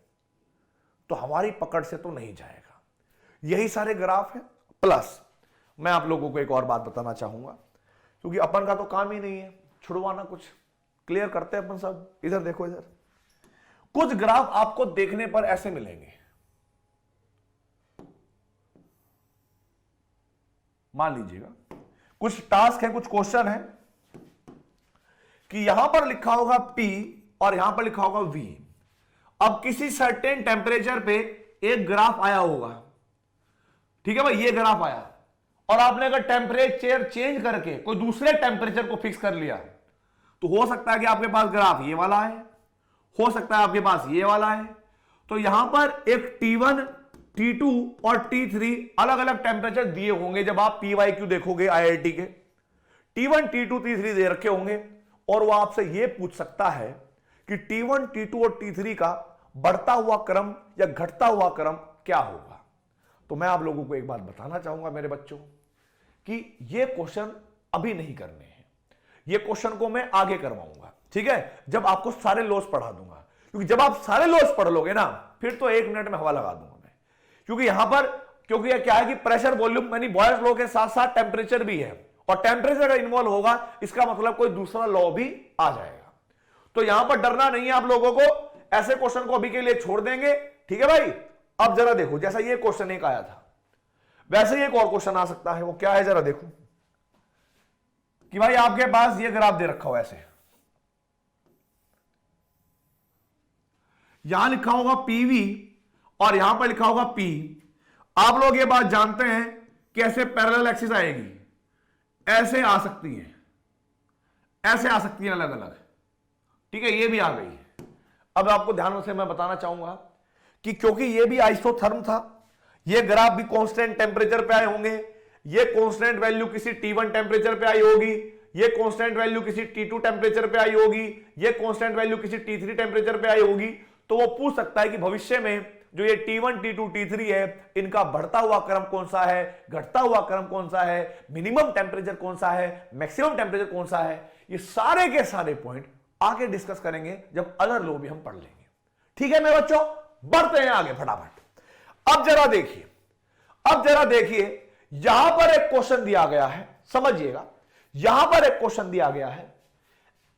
तो हमारी पकड़ से तो नहीं जाएगा। यही सारे ग्राफ है। प्लस मैं आप लोगों को एक और बात बताना चाहूंगा, क्योंकि अपन का तो काम ही नहीं है छुड़वाना, कुछ क्लियर करते हैं अपन सब। इधर देखो, इधर कुछ ग्राफ आपको देखने पर ऐसे मिलेंगे, मान लीजिएगा कुछ टास्क है, कुछ क्वेश्चन है कि यहां पर लिखा होगा P और यहां पर लिखा होगा V। अब किसी सर्टेन टेम्परेचर पे एक ग्राफ आया होगा, ठीक है भाई, ये ग्राफ आया, और आपने अगर टेम्परेचर चेंज करके कोई दूसरे टेम्परेचर को फिक्स कर लिया, तो हो सकता है कि आपके पास ग्राफ ये वाला है, हो सकता है आपके पास ये वाला है। तो यहां पर एक T1 T2 और T3 अलग अलग टेम्परेचर दिए होंगे। जब आप PYQ देखोगे IIT के, T1 T2 T3 दे रखे होंगे, और वो आपसे ये पूछ सकता है कि T1 T2 और T3 का बढ़ता हुआ क्रम या घटता हुआ क्रम क्या होगा। तो मैं आप लोगों को एक बात बताना चाहूंगा मेरे बच्चों, कि ये क्वेश्चन अभी नहीं करने हैं, ये क्वेश्चन को मैं आगे करवाऊंगा, ठीक है, जब आपको सारे लॉस पढ़ा दूंगा। क्योंकि जब आप सारे लॉस पढ़ लोगे ना, फिर तो 1 मिनट में हवा लगा दूंगा मैं। क्योंकि यहां पर, क्योंकि क्या है कि प्रेशर वॉल्यूम यानी बॉयल्स लॉ के साथ साथ टेम्परेचर भी है, और टेम्परेचर अगर इन्वॉल्व होगा, इसका मतलब कोई दूसरा लॉ भी आ जाएगा। तो यहां पर डरना नहीं है आप लोगों को, ऐसे क्वेश्चन को अभी के लिए छोड़ देंगे, ठीक है भाई। अब जरा देखो, जैसा ये क्वेश्चन एक आया था, वैसे ही एक और क्वेश्चन आ सकता है। वो क्या है जरा देखो, कि भाई आपके पास ये ग्राफ दे रखा हो ऐसे, यहां लिखा होगा PV और यहां पर लिखा होगा P। आप लोग ये बात जानते हैं कि ऐसे पैरेलल एक्सिस आएगी, ऐसे आ सकती है, ऐसे आ सकती है अलग अलग, ठीक है, ये भी आ गई। अब आपको ध्यान से मैं बताना चाहूंगा कि क्योंकि ये भी आइसोथर्म था, ये ग्राफ भी कांस्टेंट टेम्परेचर पे आए होंगे, ये कांस्टेंट वैल्यू किसी T1 टेम्परेचर पे आई होगी, ये कांस्टेंट वैल्यू किसी T2 टेम्परेचर पे आई होगी, ये कांस्टेंट वैल्यू किसी T3 टेम्परेचर पे आई होगी। तो वो पूछ सकता है कि भविष्य में जो ये T1 T2 T3 है, इनका बढ़ता हुआ क्रम कौन सा है, घटता हुआ क्रम कौन सा है, मिनिमम टेम्परेचर कौन सा है, मैक्सिमम टेम्परेचर कौन सा है। ये सारे के सारे पॉइंट आगे डिस्कस करेंगे जब अदर लॉ भी हम पढ़ लेंगे, ठीक है मेरे बच्चों। बढ़ते हैं आगे फटाफट। अब जरा देखिए, अब जरा देखिए, यहां पर एक क्वेश्चन दिया गया है, समझिएगा, यहां पर एक क्वेश्चन दिया गया है,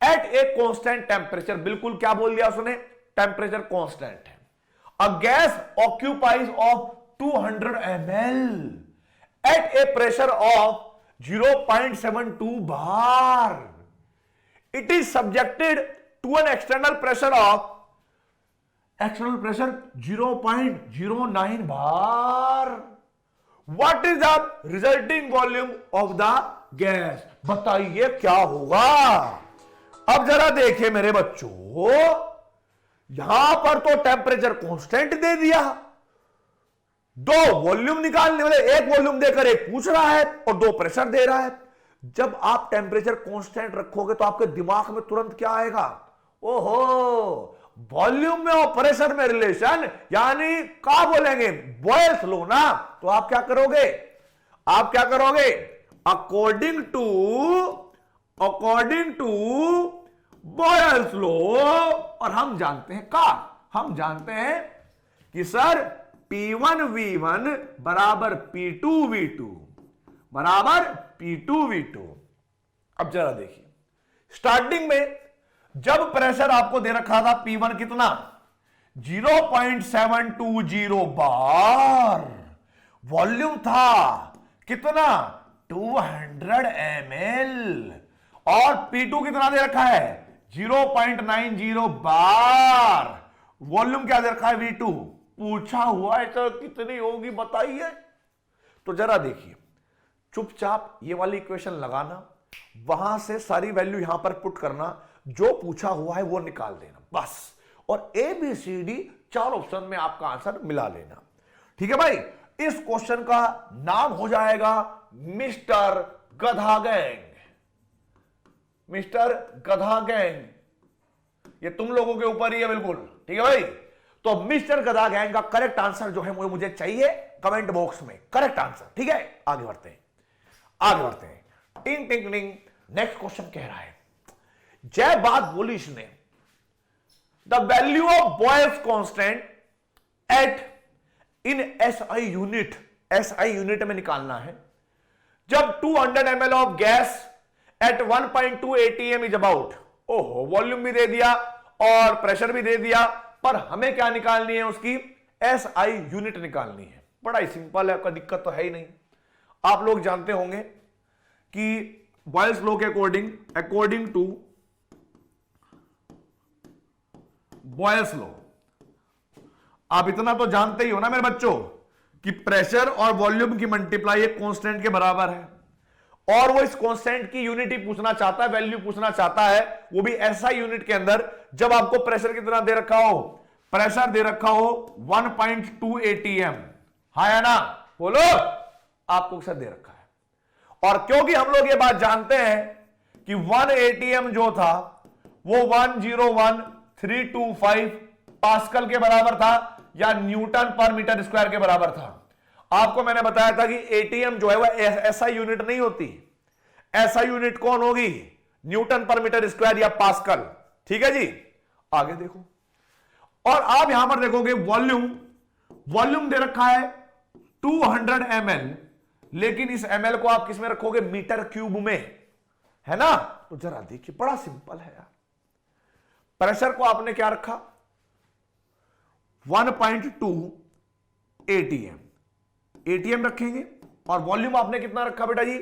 एट ए कांस्टेंट टेम्परेचर, बिल्कुल क्या बोल दिया उसने, टेम्परेचर कांस्टेंट है, a gas occupies of 200 ml at a pressure of 0.72 bar, it is subjected to an external pressure 0.09 bar. What is the resulting volume of the gas? बताइए क्या होगा। अब जरा देखिए मेरे बच्चों, यहां पर तो टेम्परेचर कांस्टेंट दे दिया, दो वॉल्यूम निकालने वाले, एक वॉल्यूम देकर एक पूछ रहा है और दो प्रेशर दे रहा है। जब आप टेम्परेचर कांस्टेंट रखोगे तो आपके दिमाग में तुरंत क्या आएगा, ओहो, वॉल्यूम में और प्रेशर में रिलेशन, यानी क्या बोलेंगे, बॉयल्स लॉ ना। तो आप क्या करोगे, आप क्या करोगे, अकॉर्डिंग टू बॉयल्स लॉ। और हम जानते हैं का, हम जानते हैं कि सर P1V1 बराबर P2V2 बराबर P2V2। अब जरा देखिए, स्टार्टिंग में जब प्रेशर आपको दे रखा था P1 कितना 0.720 बार, वॉल्यूम था कितना 200 ml, और P2 कितना दे रखा है 0.90 बार, वॉल्यूम क्या दे रखा है V2। पूछा हुआ है तो कितनी होगी बताइए। तो जरा देखिए, चुपचाप ये वाली इक्वेशन लगाना, वहां से सारी वैल्यू यहां पर पुट करना, जो पूछा हुआ है वो निकाल देना बस, और ABCD 4 ऑप्शन में आपका आंसर मिला लेना। ठीक है भाई, इस क्वेश्चन का नाम हो जाएगा मिस्टर गधा गैंग। मिस्टर गधा गैंग, ये तुम लोगों के ऊपर ही है बिल्कुल। ठीक है भाई, तो मिस्टर गधा गैंग का करेक्ट आंसर जो है वो मुझे चाहिए कमेंट बॉक्स में, करेक्ट आंसर। ठीक है, आगे बढ़ते हैं, आगे बढ़ते हैं। टिंग टिंग टिंग, नेक्स्ट क्वेश्चन कह रहा है, जय बात बोली इसने, the value of Boyle's constant at in SI unit, SI unit में निकालना है, जब 200 ml of gas at 1.2 atm is about. ओहो, वॉल्यूम भी दे दिया और प्रेशर भी दे दिया, पर हमें क्या निकालनी है, उसकी SI यूनिट निकालनी है। बड़ा ही सिंपल है, कोई दिक्कत तो है ही नहीं। आप लोग जानते होंगे कि बॉयल्स लॉ के अकॉर्डिंग टू बॉयल्स लॉ, आप इतना तो जानते ही हो ना मेरे बच्चों कि प्रेशर और वॉल्यूम की मल्टीप्लाई एक कांस्टेंट के बराबर है, और वो इस कांस्टेंट की यूनिट ही पूछना चाहता है, वैल्यू पूछना चाहता है, वो भी SI यूनिट के अंदर। जब आपको प्रेशर कितना दे रखा हो, प्रेशर दे रखा हो 1.2 atm, हाँ या ना, बोलो, आपको सर दे रखा है। और क्योंकि हम लोग ये बात जानते हैं कि 1 atm जो था वो 101,325 पास्कल के बराबर था, या न्यूटन पर मीटर स्क्वायर के बराबर था। आपको मैंने बताया था कि एटीएम जो है वह SI यूनिट नहीं होती, SI यूनिट कौन होगी, न्यूटन पर मीटर स्क्वायर या पास्कल। ठीक है जी, आगे देखो, और आप यहां पर देखोगे वॉल्यूम दे रखा है 200 ml, लेकिन इस ml को आप किस में रखोगे, मीटर क्यूब में, है ना। तो जरा देखिए, बड़ा सिंपल है यार। प्रेशर को आपने क्या रखा 1.2 atm रखेंगे, और वॉल्यूम आपने कितना रखा बेटा जी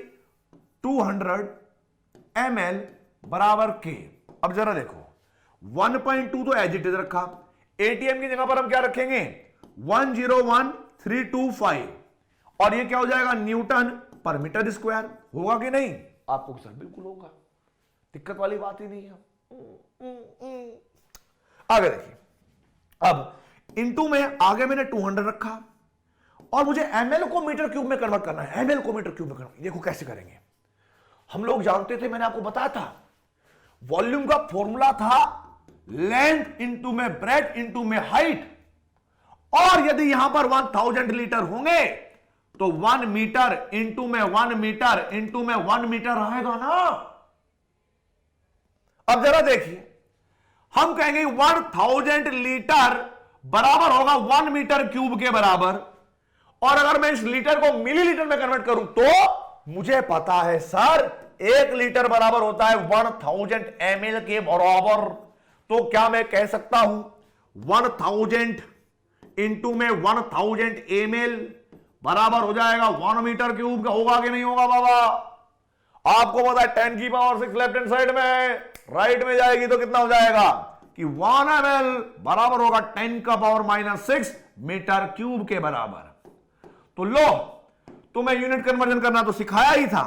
200 ml बराबर के। अब जरा देखो, 1.2 तो एज इट इज रखा, एटीएम की जगह पर हम क्या रखेंगे 101,325, और ये क्या हो जाएगा न्यूटन पर मीटर स्क्वायर। होगा कि नहीं, आपको सर बिल्कुल होगा, दिक्कत वाली बात ही नहीं है। आगे देखिए, अब इनटू में आगे मैंने 200 रखा, और मुझे ml को मीटर क्यूब में कन्वर्ट करना है, ml को मीटर क्यूब में करना। देखो कैसे करेंगे, हम लोग जानते थे, मैंने आपको बताया था, वॉल्यूम का फॉर्मूला था लेंथ इंटू में ब्रेथ इंटू में हाइट, और यदि यहां पर 1000 लीटर होंगे तो 1 मीटर इंटू में 1 मीटर इंटू में 1 मीटर आएगा ना। अब जरा देखिए, हम कहेंगे 1000 लीटर बराबर होगा 1 मीटर क्यूब के बराबर, और अगर मैं इस लीटर को मिलीलीटर में कन्वर्ट करूं तो मुझे पता है सर 1 लीटर बराबर होता है 1000 ml के बराबर। तो क्या मैं कह सकता हूं 1000 इंटू में 1000 ml बराबर हो जाएगा 1 मीटर क्यूब का। होगा कि नहीं होगा बाबा, आपको पता है 10 की पावर 6 लेफ्ट हैंड साइड में, राइट में जाएगी तो कितना हो जाएगा कि 1 ml बराबर होगा 10 का पावर -6 मीटर क्यूब के बराबर। तो लो, तुम्हें यूनिट कन्वर्जन करना तो सिखाया ही था,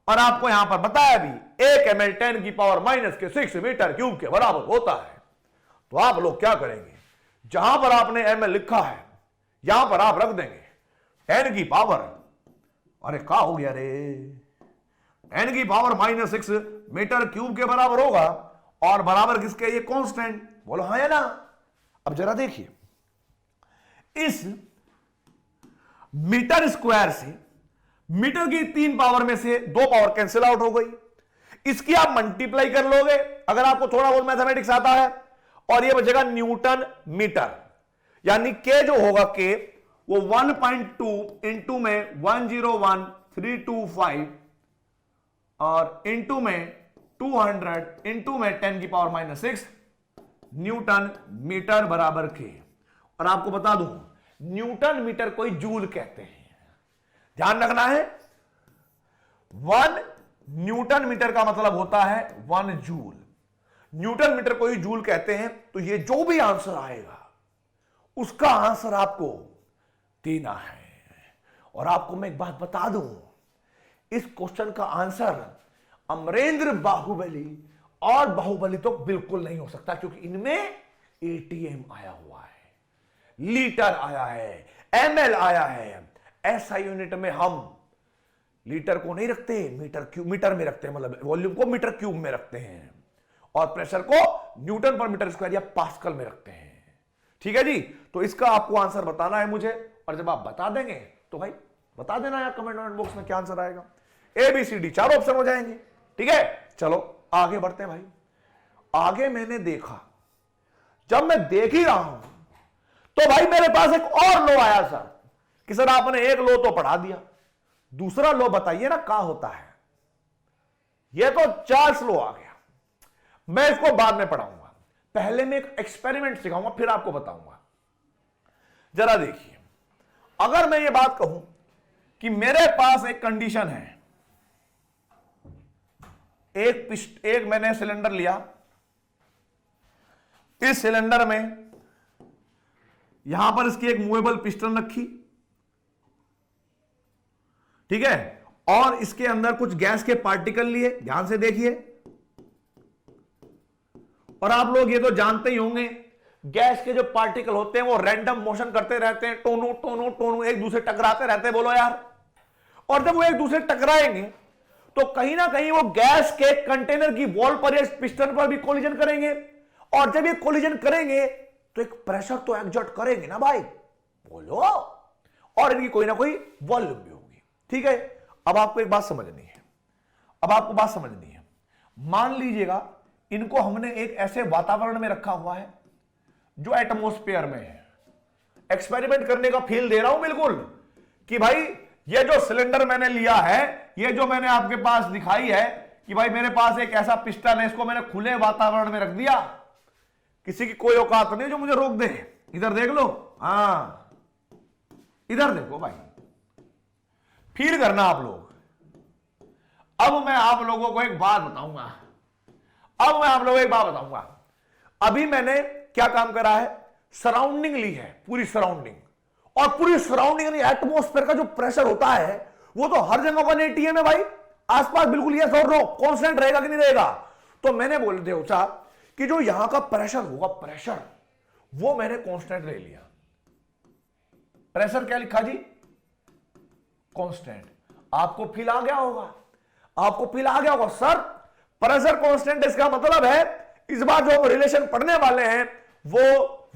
और आपको यहां पर बताया भी 1 ml 10 की पावर -6 मीटर क्यूब के बराबर होता है। तो आप लोग क्या करेंगे, जहां पर आपने ml लिखा है यहां पर आप रख देंगे 10 की पावर, अरे क्या हो गया रे, 10 की पावर -6 मीटर क्यूब के बराबर होगा, और बराबर किसके, ये कांस्टेंट, बोलो हाँ या ना। अब जरा देखिए, इस मीटर स्क्वायर से मीटर की 3 पावर में से 2 पावर कैंसिल आउट हो गई, इसकी आप मल्टीप्लाई कर लोगे अगर आपको थोड़ा बहुत मैथमेटिक्स आता है, और ये बचेगा न्यूटन मीटर, यानी के जो होगा के वो 1.2 इंटू में 101,325 और इंटू में 200 इंटू में 10 की पावर -6 न्यूटन मीटर बराबर के। और आपको बता दूं, न्यूटन मीटर को जूल कहते हैं, ध्यान रखना है। 1 न्यूटन मीटर का मतलब होता है 1 जूल, न्यूटन मीटर को ही जूल कहते हैं। तो ये जो भी आंसर आएगा उसका आंसर आपको देना है। और आपको मैं एक बात बता दूं, इस क्वेश्चन का आंसर अमरेंद्र बाहुबली और बाहुबली तो बिल्कुल नहीं हो सकता, क्योंकि इनमें एटीएम आया हुआ है, लीटर आया है, एमएल आया है। एसआई यूनिट में हम लीटर को नहीं रखते, मीटर में रखते हैं, मतलब वॉल्यूम को मीटर क्यूब में रखते हैं, और प्रेशर को न्यूटन पर मीटर स्क्वायर या पास्कल में रखते हैं। ठीक है जी, तो इसका आपको आंसर बताना है मुझे, और जब आप बता देंगे तो भाई बता देना यार कमेंट बॉक्स में क्या आंसर आएगा। ABCD 4 ऑप्शन हो जाएंगे। ठीक है, चलो आगे बढ़ते हैं भाई। आगे मैंने देखा, जब मैं देख ही रहा हूं तो भाई मेरे पास एक और लो आया सर, कि सर आपने एक लो तो पढ़ा दिया, दूसरा लो बताइए ना क्या होता है। ये तो चार्ल्स लो आ गया, मैं इसको बाद में पढ़ाऊंगा, पहले मैं एक एक्सपेरिमेंट सिखाऊंगा फिर आपको बताऊंगा। जरा देखिए, अगर मैं ये बात कहूं कि मेरे पास एक कंडीशन है, एक मैंने सिलेंडर लिया, इस सिलेंडर में यहां पर इसकी एक मूवेबल पिस्टन रखी, ठीक है, और इसके अंदर कुछ गैस के पार्टिकल लिए, ध्यान से देखिए। और आप लोग ये तो जानते ही होंगे, गैस के जो पार्टिकल होते हैं वो रैंडम मोशन करते रहते हैं, टोनू टोनू टोनू, एक दूसरे टकराते रहते हैं, बोलो यार। और जब वो एक दूसरे टकराएंगे तो कहीं ना कहीं वो गैस के कंटेनर की वॉल पर या पिस्टन पर भी कोलिजन करेंगे, और जब ये कोलिजन करेंगे तो एक प्रेशर तो एक्सर्ट करेंगे ना भाई, बोलो, और इनकी कोई ना कोई वॉल्यूम भी होगी। ठीक है, अब आपको एक बात समझनी है, अब आपको बात समझनी है। मान लीजिएगा इनको हमने एक ऐसे वातावरण में रखा हुआ है जो एटमॉस्फेयर में है, एक्सपेरिमेंट करने का फील दे रहा हूं बिल्कुल, कि भाई ये जो सिलेंडर मैंने लिया है, ये जो मैंने आपके पास दिखाई है कि भाई मेरे पास एक ऐसा पिस्टन है, इसको मैंने खुले वातावरण में रख दिया, किसी की कोई औकात नहीं जो मुझे रोक दे। इधर देख लो, हाँ इधर देखो भाई, फील करना आप लोग। अब मैं आप लोगों को एक बात बताऊंगा, अभी मैंने क्या काम करा है, सराउंडिंग ली है, पूरी सराउंडिंग, और पूरी सराउंडिंग एटमॉस्फेयर का जो प्रेशर होता है वो तो हर जगह 180 है भाई, आसपास बिल्कुल ये और नो कांस्टेंट रहेगा कि नहीं रहेगा। तो मैंने बोल दिया साहब कि जो यहां का प्रेशर होगा, प्रेशर वो मैंने कांस्टेंट ले लिया। प्रेशर क्या लिखा जी, कांस्टेंट। आपको फील आ गया होगा, आपको फील आ गया होगा सर प्रेशर कांस्टेंट, इसका मतलब है इस बार जो हम रिलेशन पढ़ने वाले हैं वो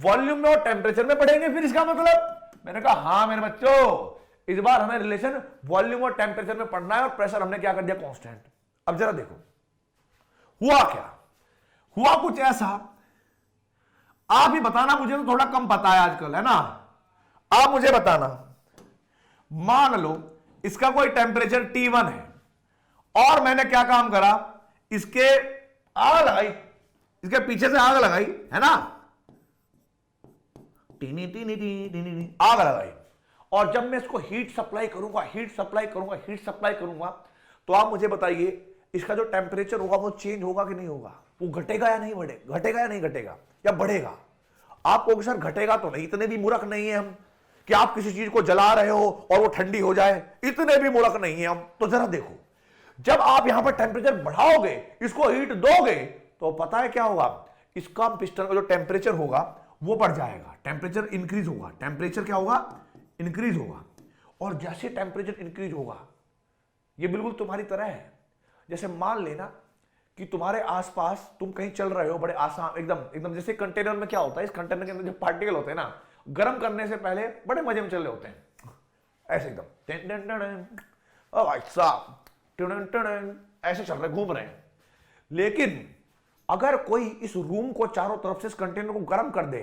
वॉल्यूम में और टेम्परेचर में पढ़ेंगे। फिर इसका मतलब, मैंने कहा हाँ मेरे बच्चों, इस बार हमें रिलेशन वॉल्यूम और टेम्परेचर में पढ़ना है, और प्रेशर हमने क्या कर दिया, कांस्टेंट। अब जरा देखो हुआ क्या, हुआ कुछ ऐसा, आप ही बताना, मुझे तो थोड़ा कम पता है आजकल, है ना, आप मुझे बताना। मान लो इसका कोई टेम्परेचर T1 है, और मैंने क्या काम करा, इसके आग लगाई, इसके पीछे से आग लगाई, है ना, टीनी टीनी टीनी टीनी आग लगाई, और जब मैं इसको हीट सप्लाई करूंगा, तो आप मुझे बताइए इसका जो टेम्परेचर होगा वो चेंज होगा कि नहीं होगा, वो घटेगा या नहीं घटेगा, या बढ़ेगा। आप कहोगे सर घटेगा तो नहीं, इतने भी मूर्ख नहीं है हम कि आप किसी चीज को जला रहे हो और वो ठंडी हो जाए, इतने भी मूर्ख नहीं है हम। तो जरा देखो, जब आप यहां पर टेम्परेचर बढ़ाओगे, इसको हीट दोगे, तो पता है क्या होगा, इसका पिस्टन का जो टेम्परेचर होगा वो बढ़ जाएगा, टेम्परेचर इंक्रीज होगा, टेम्परेचर क्या होगा, इंक्रीज होगा। और जैसे टेम्परेचर इंक्रीज होगा, ये बिल्कुल तुम्हारी तरह है, जैसे मान लेना कि तुम्हारे आसपास तुम कहीं चल रहे हो, बड़े आसान एकदम एकदम, जैसे कंटेनर में क्या होता है, इस कंटेनर के अंदर जो पार्टिकल होते हैं ना, गर्म करने से पहले बड़े मजे में चल रहे होते हैं, ऐसे एकदम टेन टेन टेन, ओ भाई साहब टेन टेन, ऐसे चल रहे, घूम रहे हैं। लेकिन अगर कोई इस रूम को चारों तरफ से, इस कंटेनर को गर्म कर दे,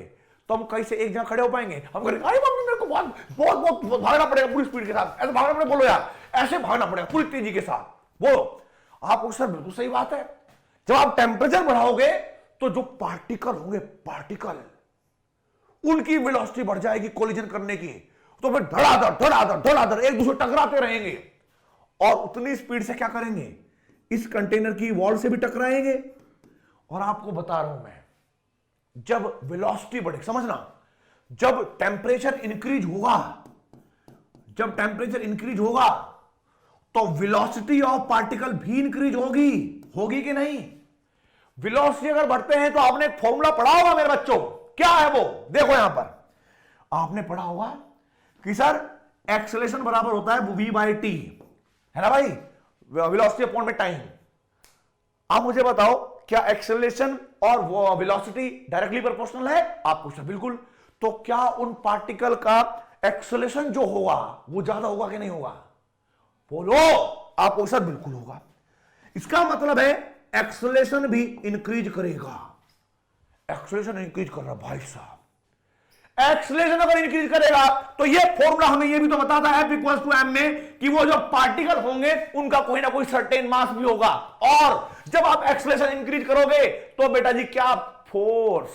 तो हम कहीं से एक जगह खड़े हो पाएंगे? हम करेंगे अरे बाप रे, मेरे को बहुत बहुत बहुत भागना पड़ेगा पूरी स्पीड के साथ, ऐसे भागना पड़ेगा, बोलो यार, ऐसे भागना पड़ेगा पूरी तेजी के साथ, बोलो। आप सर बिल्कुल सही बात है। जब आप टेम्परेचर बढ़ाओगे तो जो पार्टिकल होंगे, पार्टिकल, उनकी वेलोसिटी बढ़ जाएगी कोलिजन करने की, तो फिर धड़ाधड़ धड़ाधड़ धड़ाधड़ एक दूसरे टकराते रहेंगे, और उतनी स्पीड से क्या करेंगे, इस कंटेनर की वॉल से भी टकराएंगे। और आपको बता रहा हूं मैं, जब वेलोसिटी बढ़े, समझना, जब टेम्परेचर इंक्रीज होगा, जब टेम्परेचर इंक्रीज होगा तो वेलोसिटी ऑफ पार्टिकल भी इंक्रीज होगी, होगी कि नहीं? वेलोसिटी अगर बढ़ते हैं तो आपने एक फॉर्मूला पढ़ा होगा मेरे बच्चों, क्या है वो? देखो यहां पर आपने पढ़ा होगा कि सर एक्सेलरेशन बराबर होता है v बाई टी, है ना भाई, वेलोसिटी अपॉन में टाइम। आप मुझे बताओ, क्या एक्सेलरेशन और वेलोसिटी डायरेक्टली प्रोपोर्शनल है? आप पूछा बिल्कुल। तो क्या उन पार्टिकल का एक्सेलरेशन जो होगा वो ज्यादा होगा कि नहीं होगा? बोलो। आपको सर बिल्कुल होगा। इसका मतलब है एक्सेलरेशन भी इंक्रीज करेगा। एक्सेलरेशन इंक्रीज कर रहा भाई साहब, एक्सेलरेशन अगर इंक्रीज करेगा तो ये फॉर्मूला हमें ये भी तो बताता है F इक्वल्स टू m में कि वो जो पार्टिकल होंगे उनका कोई ना कोई सर्टेन मास भी होगा। और जब आप एक्सेलरेशन इंक्रीज करोगे तो बेटा जी क्या फोर्स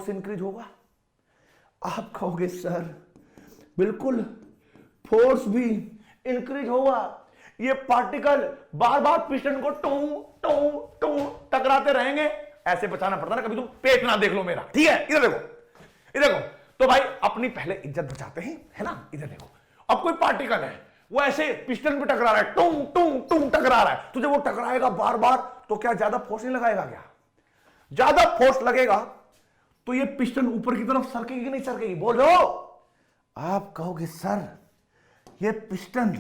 इंक्रीज होगा? आप कहोगे सर बिल्कुल, फोर्स भी इंक्रीज होगा। ये पार्टिकल बार बार पिस्टन को टू टू टू टकराते रहेंगे, ऐसे बचाना पड़ता ना, कभी तुम पेट ना देख लो मेरा, ठीक है? इधर देखो, इधर देखो। तो भाई अपनी पहले इज्जत बचाते हैं, है ना? इधर देखो, अब कोई पार्टिकल है, वो ऐसे पिस्टन पे टकरा रहा है, टू टू टू टकरा रहा है, तो जब वो टकराएगा बार बार तो क्या ज्यादा फोर्स नहीं लगाएगा? क्या ज्यादा फोर्स लगेगा तो ये पिस्टन ऊपर की तरफ सरकेगी कि नहीं सरकेगी? बोलो। आप कहोगे सर ये पिस्टन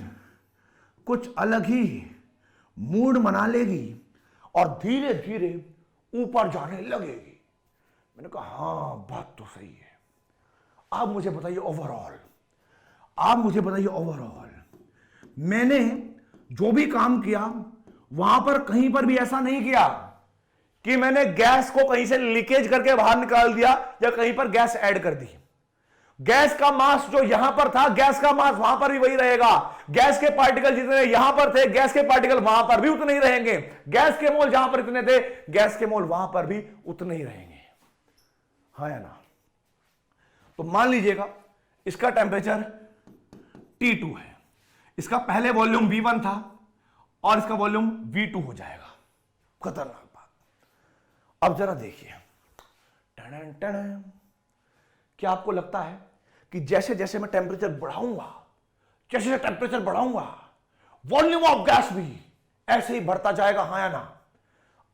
कुछ अलग ही मूड मना लेगी और धीरे धीरे ऊपर जाने लगेगी। मैंने कहा हां बात तो सही है। आप मुझे बताइए ओवरऑल मैंने जो भी काम किया वहां पर कहीं पर भी ऐसा नहीं किया कि मैंने गैस को कहीं से लीकेज करके बाहर निकाल दिया या कहीं पर गैस ऐड कर दी। गैस का मास जो यहां पर था, गैस का मास वहां पर भी वही रहेगा। गैस के पार्टिकल जितने यहां पर थे, गैस के पार्टिकल वहां पर भी उतने ही रहेंगे। गैस के मोल जहां पर इतने थे, गैस के मोल वहां पर भी उतने ही रहेंगे, हाँ या ना? तो मान लीजिएगा इसका टेम्परेचर T2 है, इसका पहले वॉल्यूम V1 था और इसका वॉल्यूम V2 हो जाएगा। खतरनाक बात। अब जरा देखिए, क्या आपको लगता है कि जैसे जैसे मैं टेम्परेचर बढ़ाऊंगा, जैसे जैसे टेम्परेचर बढ़ाऊंगा, वॉल्यूम ऑफ गैस भी ऐसे ही बढ़ता जाएगा, हाँ या ना?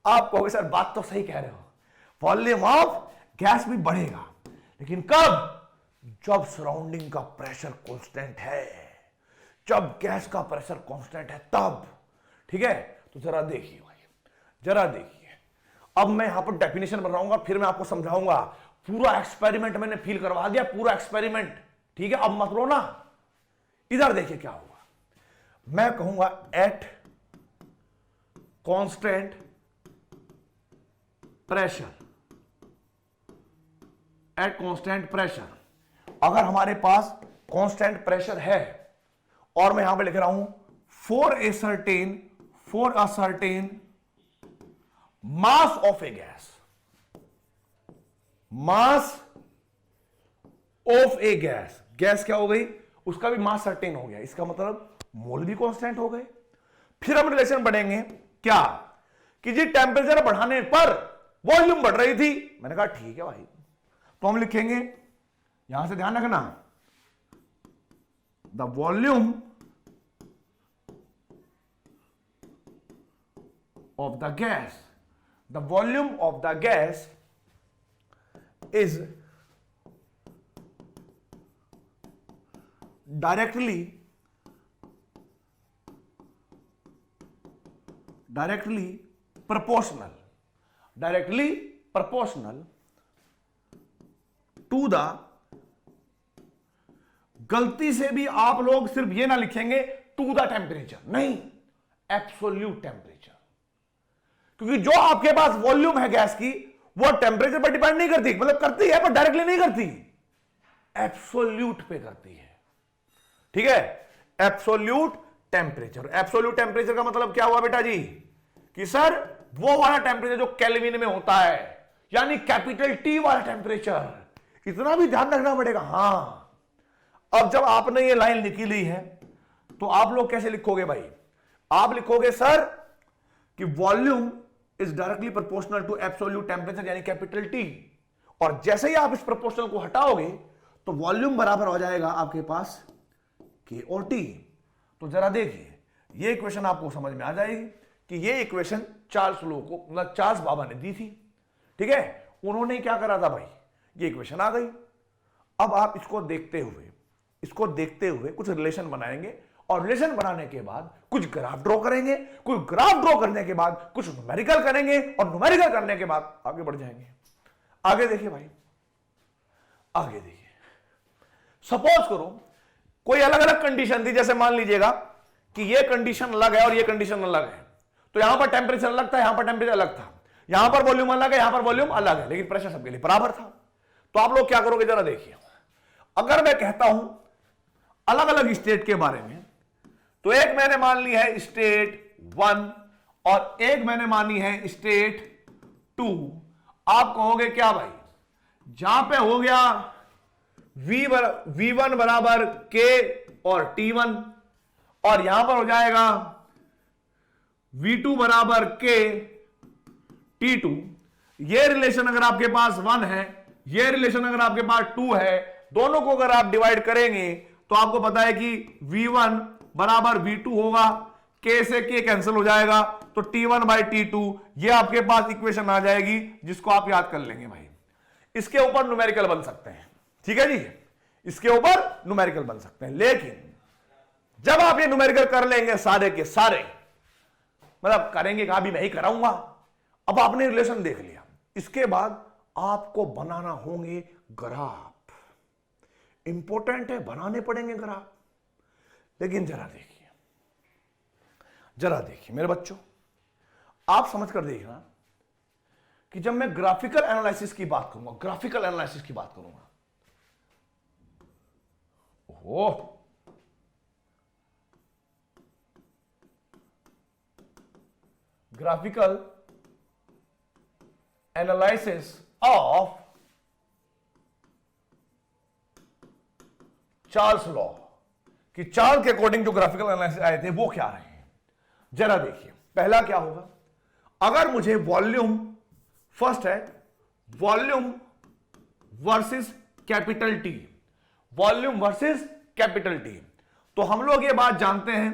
आप कहोगे सर बात तो सही कह रहे हो, वॉल्यूम ऑफ गैस भी बढ़ेगा, लेकिन कब? जब सराउंडिंग का प्रेशर कांस्टेंट है, जब गैस का प्रेशर कांस्टेंट है तब, ठीक है? तो जरा देखिए भाई, जरा देखिए। अब मैं यहां पर डेफिनेशन बनाऊंगा, फिर मैं आपको समझाऊंगा। पूरा एक्सपेरिमेंट मैंने फील करवा दिया, पूरा एक्सपेरिमेंट, ठीक है? अब मत रो ना। इधर देखिए क्या होगा। मैं कहूंगा at constant pressure, at constant pressure, अगर हमारे पास कांस्टेंट प्रेशर है और मैं यहां पे लिख रहा हूं for a certain mass of A gas, mass of A gas, gas क्या हो गई? उसका भी मास सर्टेन हो गया, इसका मतलब मोल भी कांस्टेंट हो गए। फिर हम रिलेशन बढ़ेंगे क्या कि जी टेम्परेचर बढ़ाने पर वॉल्यूम बढ़ रही थी। मैंने कहा ठीक है भाई, तो हम लिखेंगे, यहां से ध्यान रखना, the volume of the gas, the volume of the gas is directly proportional to the, गलती से भी आप लोग सिर्फ ये ना लिखेंगे टू द टेम्परेचर, नहीं, एब्सोल्यूट टेम्परेचर, क्योंकि जो आपके पास वॉल्यूम है गैस की वो टेम्परेचर पर डिपेंड नहीं करती, मतलब करती है पर डायरेक्टली नहीं करती, एब्सोल्यूट पे करती है। ठीक है, एब्सोल्यूट टेम्परेचर। एब्सोल्यूट टेम्परेचर का मतलब क्या हुआ बेटा जी कि सर वो वाला टेम्परेचर जो केल्विन में होता है, यानी कैपिटल टी वाला टेम्परेचर, इतना भी ध्यान रखना पड़ेगा। हां, अब जब आपने ये लाइन लिखी ली है तो आप लोग कैसे लिखोगे भाई? आप लिखोगे सर कि volume is directly proportional to absolute temperature यानी कैपिटल टी, और जैसे ही आप इस प्रोपोर्शनल को हटाओगे तो वॉल्यूम बराबर हो जाएगा आपके पास के और टी। तो जरा देखिए, ये इक्वेशन आपको समझ में आ जाएगी कि ये इक्वेशन चार्ल्स लो को, मतलब चार्ल्स बाबा ने दी थी। ठीक है, उन्होंने क्या करा था भाई, ये इक्वेशन आ गई। अब आप इसको देखते हुए कुछ रिलेशन बनाएंगे, और रिलेशन बनाने के बाद कुछ ग्राफ ड्रॉ करेंगे, कुछ ग्राफ ड्रॉ करने के बाद कुछ न्यूमेरिकल करेंगे, और न्यूमेरिकल करने के बाद आगे बढ़ जाएंगे। आगे देखिए भाई, आगे देखिए, सपोज करो कोई अलग अलग कंडीशन थी, जैसे मान लीजिएगा कि ये कंडीशन अलग है और ये कंडीशन अलग है, तो यहां पर टेम्परेचर अलग था, यहां पर टेम्परेचर अलग था, यहां पर वॉल्यूम अलग है, यहां पर वॉल्यूम अलग है, लेकिन प्रेशर सबके लिए बराबर था। तो आप लोग क्या करोगे जरा देखिए, अगर मैं कहता हूं अलग अलग स्टेट के बारे में, तो एक मैंने मान ली है स्टेट 1 और एक मैंने मानी है स्टेट 2। आप कहोगे क्या भाई, जहां पे हो गया V1 बराबर K और T1, और यहां पर हो जाएगा V2 बराबर K T2। ये रिलेशन अगर आपके पास 1 है, ये रिलेशन अगर आपके पास 2 है, दोनों को अगर आप डिवाइड करेंगे तो आपको पता है कि V1 बराबर V2 होगा, K से K कैंसिल हो जाएगा, तो T1 बाई T2, ये आपके पास इक्वेशन आ जाएगी जिसको आप याद कर लेंगे भाई। इसके ऊपर न्यूमेरिकल बन सकते हैं, ठीक है जी, इसके ऊपर न्यूमेरिकल बन सकते हैं। लेकिन जब आप ये न्यूमेरिकल कर लेंगे सारे के सारे, मतलब करेंगे कहा भी मैं ही कराऊंगा, अब आपने रिलेशन देख लिया, इसके बाद आपको बनाना होंगे ग्राफ। इंपॉर्टेंट है, बनाने पड़ेंगे ग्राफ। लेकिन जरा देखिए मेरे बच्चों, आप समझ कर देखना कि जब मैं ग्राफिकल एनालिसिस की बात करूंगा, oh, graphical analysis of Charles law, कि चार्ल्स के अकॉर्डिंग जो ग्राफिकल एनालिसिस आए थे वो क्या रहे हैं, जरा देखिए। पहला क्या होगा, अगर मुझे वॉल्यूम, फर्स्ट है volume versus capital T, volume versus capital T, तो हम लोग ये बात जानते हैं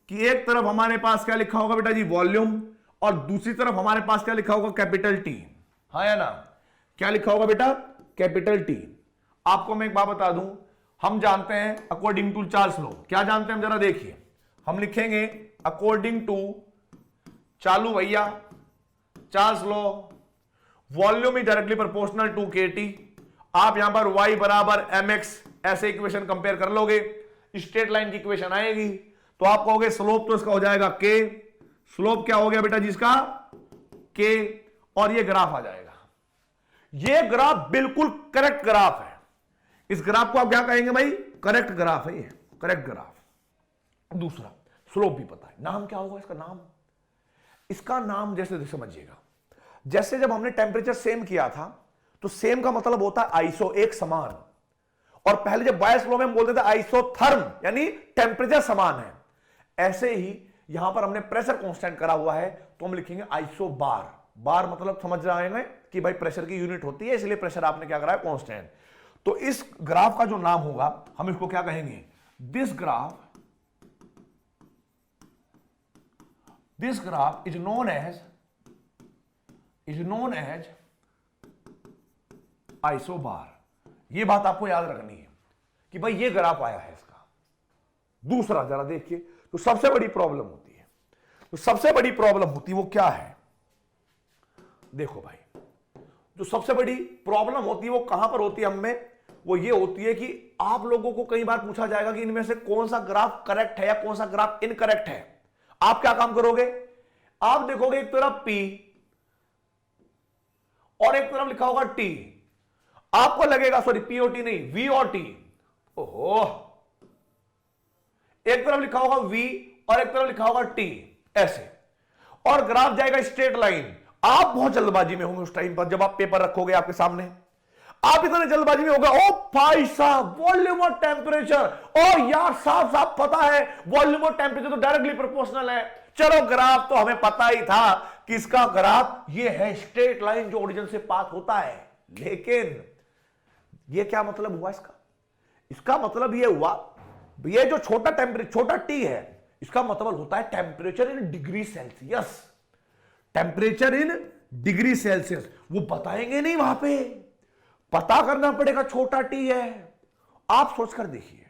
कि एक तरफ हमारे पास क्या लिखा होगा बेटा जी, वॉल्यूम, और दूसरी तरफ हमारे पास क्या लिखा होगा, कैपिटल टी। हाँ या ना, क्या लिखा होगा बेटा, कैपिटल टी। आपको मैं एक बात बता दूं, हम जानते हैं अकॉर्डिंग टू चार्ल्स लॉ, क्या जानते हैं हम जरा देखिए, हम लिखेंगे अकॉर्डिंग टू चालू भैया Charles law, volume is directly proportional to KT. आप यहां पर y बराबर mx ऐसे इक्वेशन कंपेयर कर लोगे, स्ट्रेट लाइन की इक्वेशन आएगी, तो आप कहोगे स्लोप तो इसका हो जाएगा k, स्लोप क्या हो गया बेटा जी इसका, k, और ये ग्राफ आ जाएगा। ये ग्राफ बिल्कुल करेक्ट ग्राफ है, इस ग्राफ को आप क्या कहेंगे भाई, करेक्ट ग्राफ है, ये करेक्ट ग्राफ। दूसरा स्लोप भी पता है, नाम क्या होगा इसका, नाम, इसका नाम जैसे समझिएगा, जैसे जब हमने टेम्परेचर सेम किया था तो सेम का मतलब होता है आइसो, एक समान, और पहले जब बायस लॉ में हम बोलते थे आइसोथर्म, यानी टेम्परेचर समान है, ऐसे ही यहां पर हमने प्रेशर कांस्टेंट करा हुआ है तो हम लिखेंगे आइसो बार। बार मतलब समझ रहे हैं कि भाई प्रेशर की यूनिट होती है, इसलिए प्रेशर आपने क्या करा है, कांस्टेंट। तो इस ग्राफ का जो नाम होगा हम इसको क्या कहेंगे, this graph is known as isobar. ये बात आपको याद रखनी है कि भाई ये ग्राफ आया है इसका। दूसरा जरा देखिए, तो सबसे बड़ी प्रॉब्लम होती है, तो सबसे बड़ी प्रॉब्लम होती वो क्या है? देखो भाई, जो सबसे बड़ी प्रॉब्लम होती है वो कहां पर होती है हम में? वो ये होती है कि आप लोगों को कई बार पूछा जाएगा कि इनमें से कौन सा ग्राफ करेक्ट है या कौन सा ग्राफ इनकरेक्ट है। आप क्या काम करोगे? आप देखोगे एक तरफ P और एक तरफ लिखा होगा T। आपको लगेगा सॉरी P और T नहीं, V और T। ओहो, एक तरफ लिखा होगा V और एक तरफ लिखा होगा T, ऐसे, और ग्राफ जाएगा स्ट्रेट लाइन। आप बहुत जल्दबाजी में होंगे उस टाइम पर जब आप पेपर रखोगे आपके सामने। आप इतने जल्दबाजी में होगा, ओ भाई साहब वॉल्यूम और टेम्परेचर, ओ यार साफ साफ पता है वॉल्यूम और टेम्परेचर तो डायरेक्टली प्रोपोर्शनल है। चलो ग्राफ तो हमें पता ही था कि इसका ग्राफ ये है स्ट्रेट लाइन जो ओरिजिन से पास होता है, लेकिन ये क्या मतलब हुआ इसका? इसका मतलब ये हुआ, ये जो छोटा टेम्परेचर छोटा टी है, इसका मतलब होता है temperature in degree Celsius. Temperature in degree Celsius वो बताएंगे नहीं, वहां पे पता करना पड़ेगा छोटा टी है। आप सोचकर देखिए,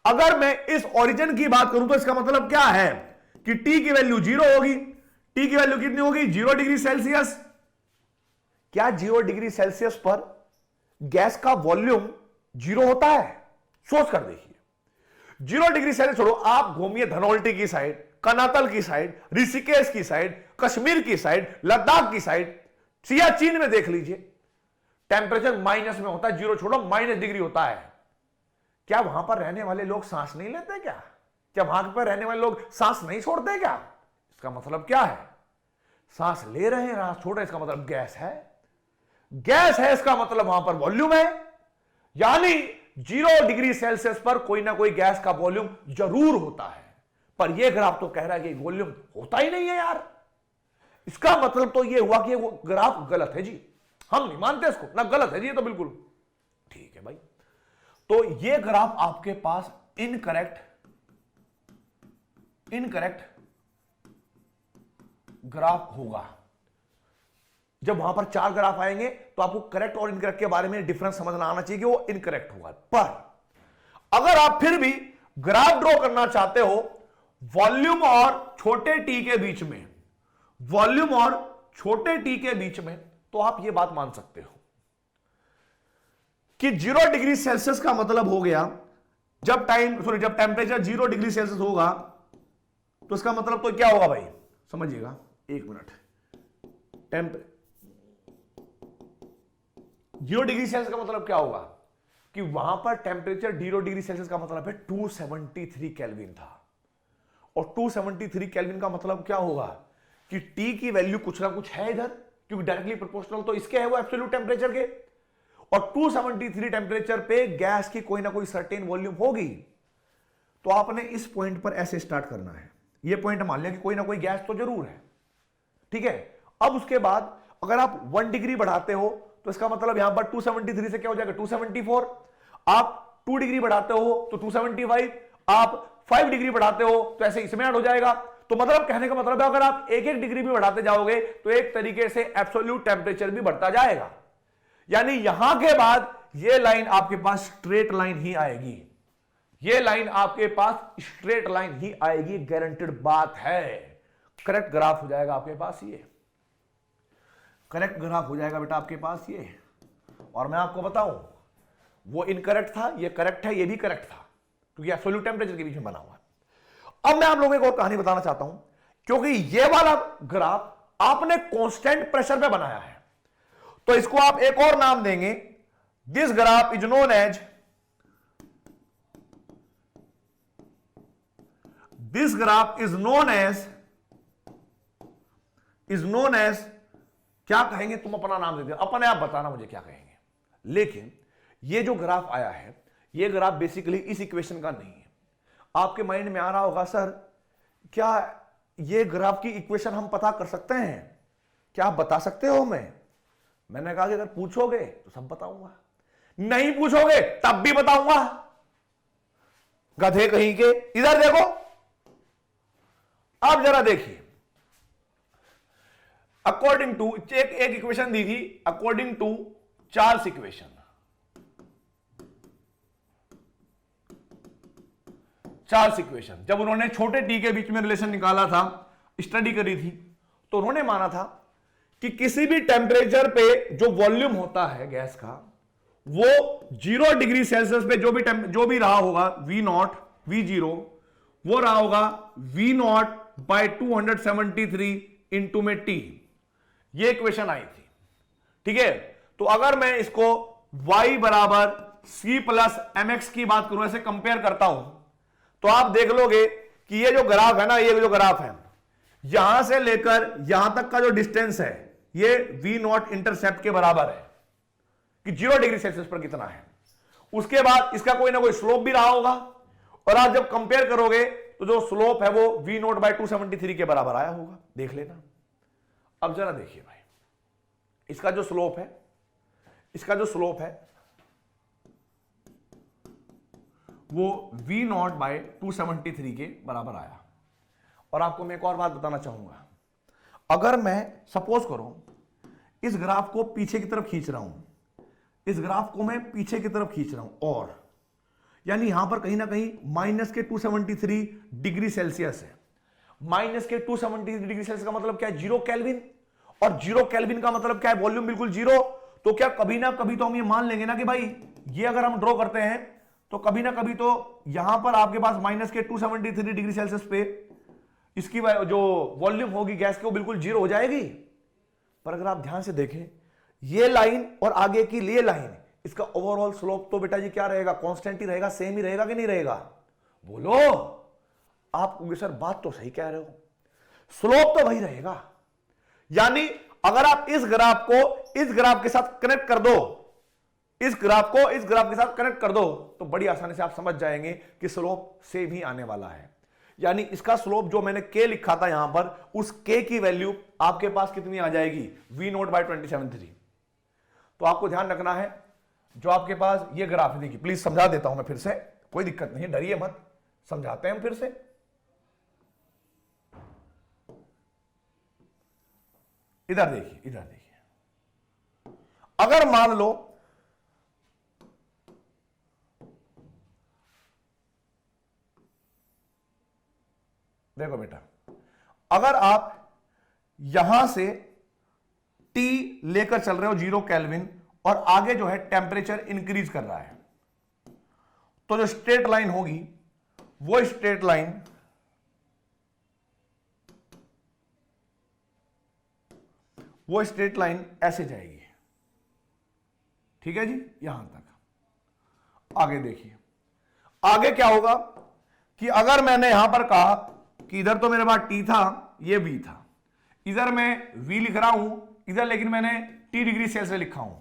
अगर मैं इस ओरिजिन की बात करूं तो इसका मतलब क्या है कि टी की वैल्यू 0 होगी। टी की वैल्यू कितनी होगी? 0 डिग्री सेल्सियस। क्या 0 डिग्री सेल्सियस पर गैस का वॉल्यूम 0 होता है? सोच कर देखिए। 0 डिग्री सेल्सियस छोड़ो, आप घूमिए धनौल्टी की साइड, कनातल की साइड, ऋषिकेश की साइड, कश्मीर की साइड, लद्दाख की साइड, सियाचिन में देख लीजिए, टेम्परेचर माइनस में होता है। 0 छोड़ो, माइनस डिग्री होता है। क्या वहां पर रहने वाले लोग सांस नहीं लेते? क्या वहां पर रहने वाले लोग सांस नहीं छोड़ते? क्या इसका मतलब क्या है? सांस ले रहे हैं, सांस छोड़ रहे हैं, इसका मतलब गैस है। गैस है, इसका मतलब वहां पर वॉल्यूम है। यानी 0 डिग्री सेल्सियस पर कोई ना कोई गैस का वॉल्यूम जरूर होता है। पर यह ग्राफ तो कह रहा है कि वॉल्यूम होता ही नहीं है यार। इसका मतलब तो यह हुआ कि वो ग्राफ गलत है जी, हम नहीं मानते इसको ना, गलत है जी ये तो बिल्कुल। ठीक है भाई, तो ये ग्राफ आपके पास इनकरेक्ट ग्राफ होगा। जब वहां पर 4 ग्राफ आएंगे तो आपको करेक्ट और इनकरेक्ट के बारे में डिफरेंस समझना आना चाहिए कि वो इनकरेक्ट होगा। पर अगर आप फिर भी ग्राफ ड्रॉ करना चाहते हो वॉल्यूम और छोटे टी के बीच में, वॉल्यूम और छोटे टी के बीच में, तो आप यह बात मान सकते हो कि 0 डिग्री सेल्सियस का मतलब हो गया जब टेम्परेचर 0 डिग्री सेल्सियस होगा तो इसका मतलब तो क्या होगा भाई, समझिएगा, एक मिनट। 0 डिग्री सेल्सियस का मतलब क्या होगा कि वहां पर टेम्परेचर 0 डिग्री सेल्सियस का मतलब है 273 केल्विन था। और 273 केल्विन का मतलब क्या होगा कि टी की वैल्यू कुछ ना कुछ है इधर, क्योंकि डायरेक्टली प्रोपोर्शनल तो इसके है वो एब्सोल्यूट टेम्परेचर के। और 273 टेम्परेचर पे गैस की कोई ना कोई सर्टेन वॉल्यूम होगी। तो आपने इस पॉइंट पर ऐसे स्टार्ट करना है। ये पॉइंट मान लिया कि कोई ना कोई गैस तो जरूर है, ठीक है। अब उसके बाद अगर आप 1 डिग्री बढ़ाते हो तो इसका मतलब यहां पर 273 से क्या हो जाएगा 274। आप 2 डिग्री बढ़ाते हो तो 275। आप 5 डिग्री बढ़ाते हो तो ऐसे इसमें ऐड हो जाएगा। तो मतलब कहने का मतलब है अगर आप 1-1 डिग्री भी बढ़ाते जाओगे तो एक तरीके से एब्सोल्यूट टेम्परेचर भी बढ़ता जाएगा। यानी यहां के बाद ये लाइन आपके पास स्ट्रेट लाइन ही आएगी। ये लाइन आपके पास स्ट्रेट लाइन ही आएगी, गारंटेड बात है। करेक्ट ग्राफ हो जाएगा आपके पास ये, करेक्ट ग्राफ हो जाएगा बेटा आपके पास ये। और मैं आपको बताऊं वो इनकरेक्ट था, ये करेक्ट है, ये भी करेक्ट था, क्योंकि एब्सोल्यूट टेम्परेचर के बीच में बना हुआ है। अब मैं आप लोगों को एक और कहानी बताना चाहता हूं, क्योंकि ये वाला ग्राफ आपने कांस्टेंट प्रेशर पे बनाया है, तो इसको आप एक और नाम देंगे। This graph is known as, this graph is known as क्या कहेंगे? तुम अपना नाम दे दो, अपने आप बताना मुझे क्या कहेंगे। लेकिन ये जो ग्राफ आया है, ये ग्राफ बेसिकली इस इक्वेशन का नहीं है। आपके माइंड में आ रहा होगा सर क्या ये ग्राफ की इक्वेशन हम पता कर सकते हैं? क्या आप बता सकते हो? मैंने कहा कि अगर पूछोगे तो सब बताऊंगा, नहीं पूछोगे तब भी बताऊंगा। गधे कहीं के। इधर देखो, अब जरा देखिए, अकॉर्डिंग टू एक इक्वेशन दी थी, according to Charles equation. Charles equation जब उन्होंने छोटे टी के बीच में रिलेशन निकाला था, स्टडी करी थी, तो उन्होंने माना था कि किसी भी टेम्परेचर पे जो वॉल्यूम होता है गैस का, वो 0 डिग्री सेल्सियस पे जो भी रहा होगा V0 V0 वो रहा होगा V0 बाय 273 इंटू में T। ये इक्वेशन आई थी, ठीक है। तो अगर मैं इसको y बराबर c प्लस mx की बात करूं, ऐसे कंपेयर करता हूं, तो आप देख लोगे कि ये जो ग्राफ है ना, ये जो ग्राफ है, यहां से लेकर यहां तक का जो डिस्टेंस है ये V0 इंटरसेप्ट के बराबर है कि 0 डिग्री सेल्सियस पर कितना है। उसके बाद इसका कोई ना कोई स्लोप भी रहा होगा, और आप जब कंपेयर करोगे तो जो स्लोप है वो V0 बाय 273 के बराबर आया होगा, देख लेना। अब जरा देखिए भाई, इसका जो स्लोप है, इसका जो स्लोप है वो V0 बाय 273 के बराबर आया। और आपको मैं एक और बात बताना चाहूंगा, अगर मैं सपोज करो इस ग्राफ को पीछे की तरफ खींच रहा हूं, इस ग्राफ को मैं पीछे की तरफ खींच रहा हूं, और यानी यहां पर कहीं ना कहीं माइनस के 273 डिग्री सेल्सियस है। माइनस के 273 डिग्री सेल्सियस का मतलब क्या है? 0 केल्विन। और 0 केल्विन का मतलब क्या है? वॉल्यूम बिल्कुल 0। तो क्या कभी ना कभी तो हम ये मान लेंगे ना कि भाई ये अगर हम ड्रॉ करते हैं तो कभी ना कभी तो यहां पर आपके पास माइनस के 273 डिग्री सेल्सियस पे इसकी जो वॉल्यूम होगी गैस की वो बिल्कुल 0 हो जाएगी। पर अगर आप ध्यान से देखें, ये लाइन और आगे की ये लाइन, इसका ओवरऑल स्लोप तो बेटा जी क्या रहेगा? कांस्टेंट ही रहेगा, सेम ही रहेगा कि नहीं रहेगा? बोलो। आप कहोगे सर बात तो सही कह रहे हो, स्लोप तो वही रहेगा। यानी अगर आप इस ग्राफ को इस ग्राफ के साथ कनेक्ट कर दो, इस ग्राफ को इस ग्राफ के साथ कनेक्ट कर दो, तो बड़ी आसानी से आप समझ जाएंगे कि स्लोप सेम ही आने वाला है। यानी इसका स्लोप जो मैंने k लिखा था यहां पर, उस k की वैल्यू आपके पास कितनी आ जाएगी? V0 bye 273। तो आपको ध्यान रखना है, जो आपके पास ये ग्राफ है, देखिए प्लीज समझा देता हूं मैं फिर से, कोई दिक्कत नहीं, डरिए मत, समझाते हैं हम फिर से। इधर देखिए, इधर देखिए, अगर मान लो देखो बेटा, अगर आप यहां से T लेकर चल रहे हो 0 केल्विन और आगे जो है टेम्परेचर इंक्रीज कर रहा है, तो जो स्ट्रेट लाइन होगी वो स्ट्रेट लाइन ऐसे जाएगी, ठीक है जी, यहां तक। आगे देखिए, आगे क्या होगा कि अगर मैंने यहां पर कहा कि इधर तो मेरे पास T था, ये V था, इधर मैं V लिख रहा हूं, इधर लेकिन मैंने T डिग्री सेल्सियस लिखा हूं।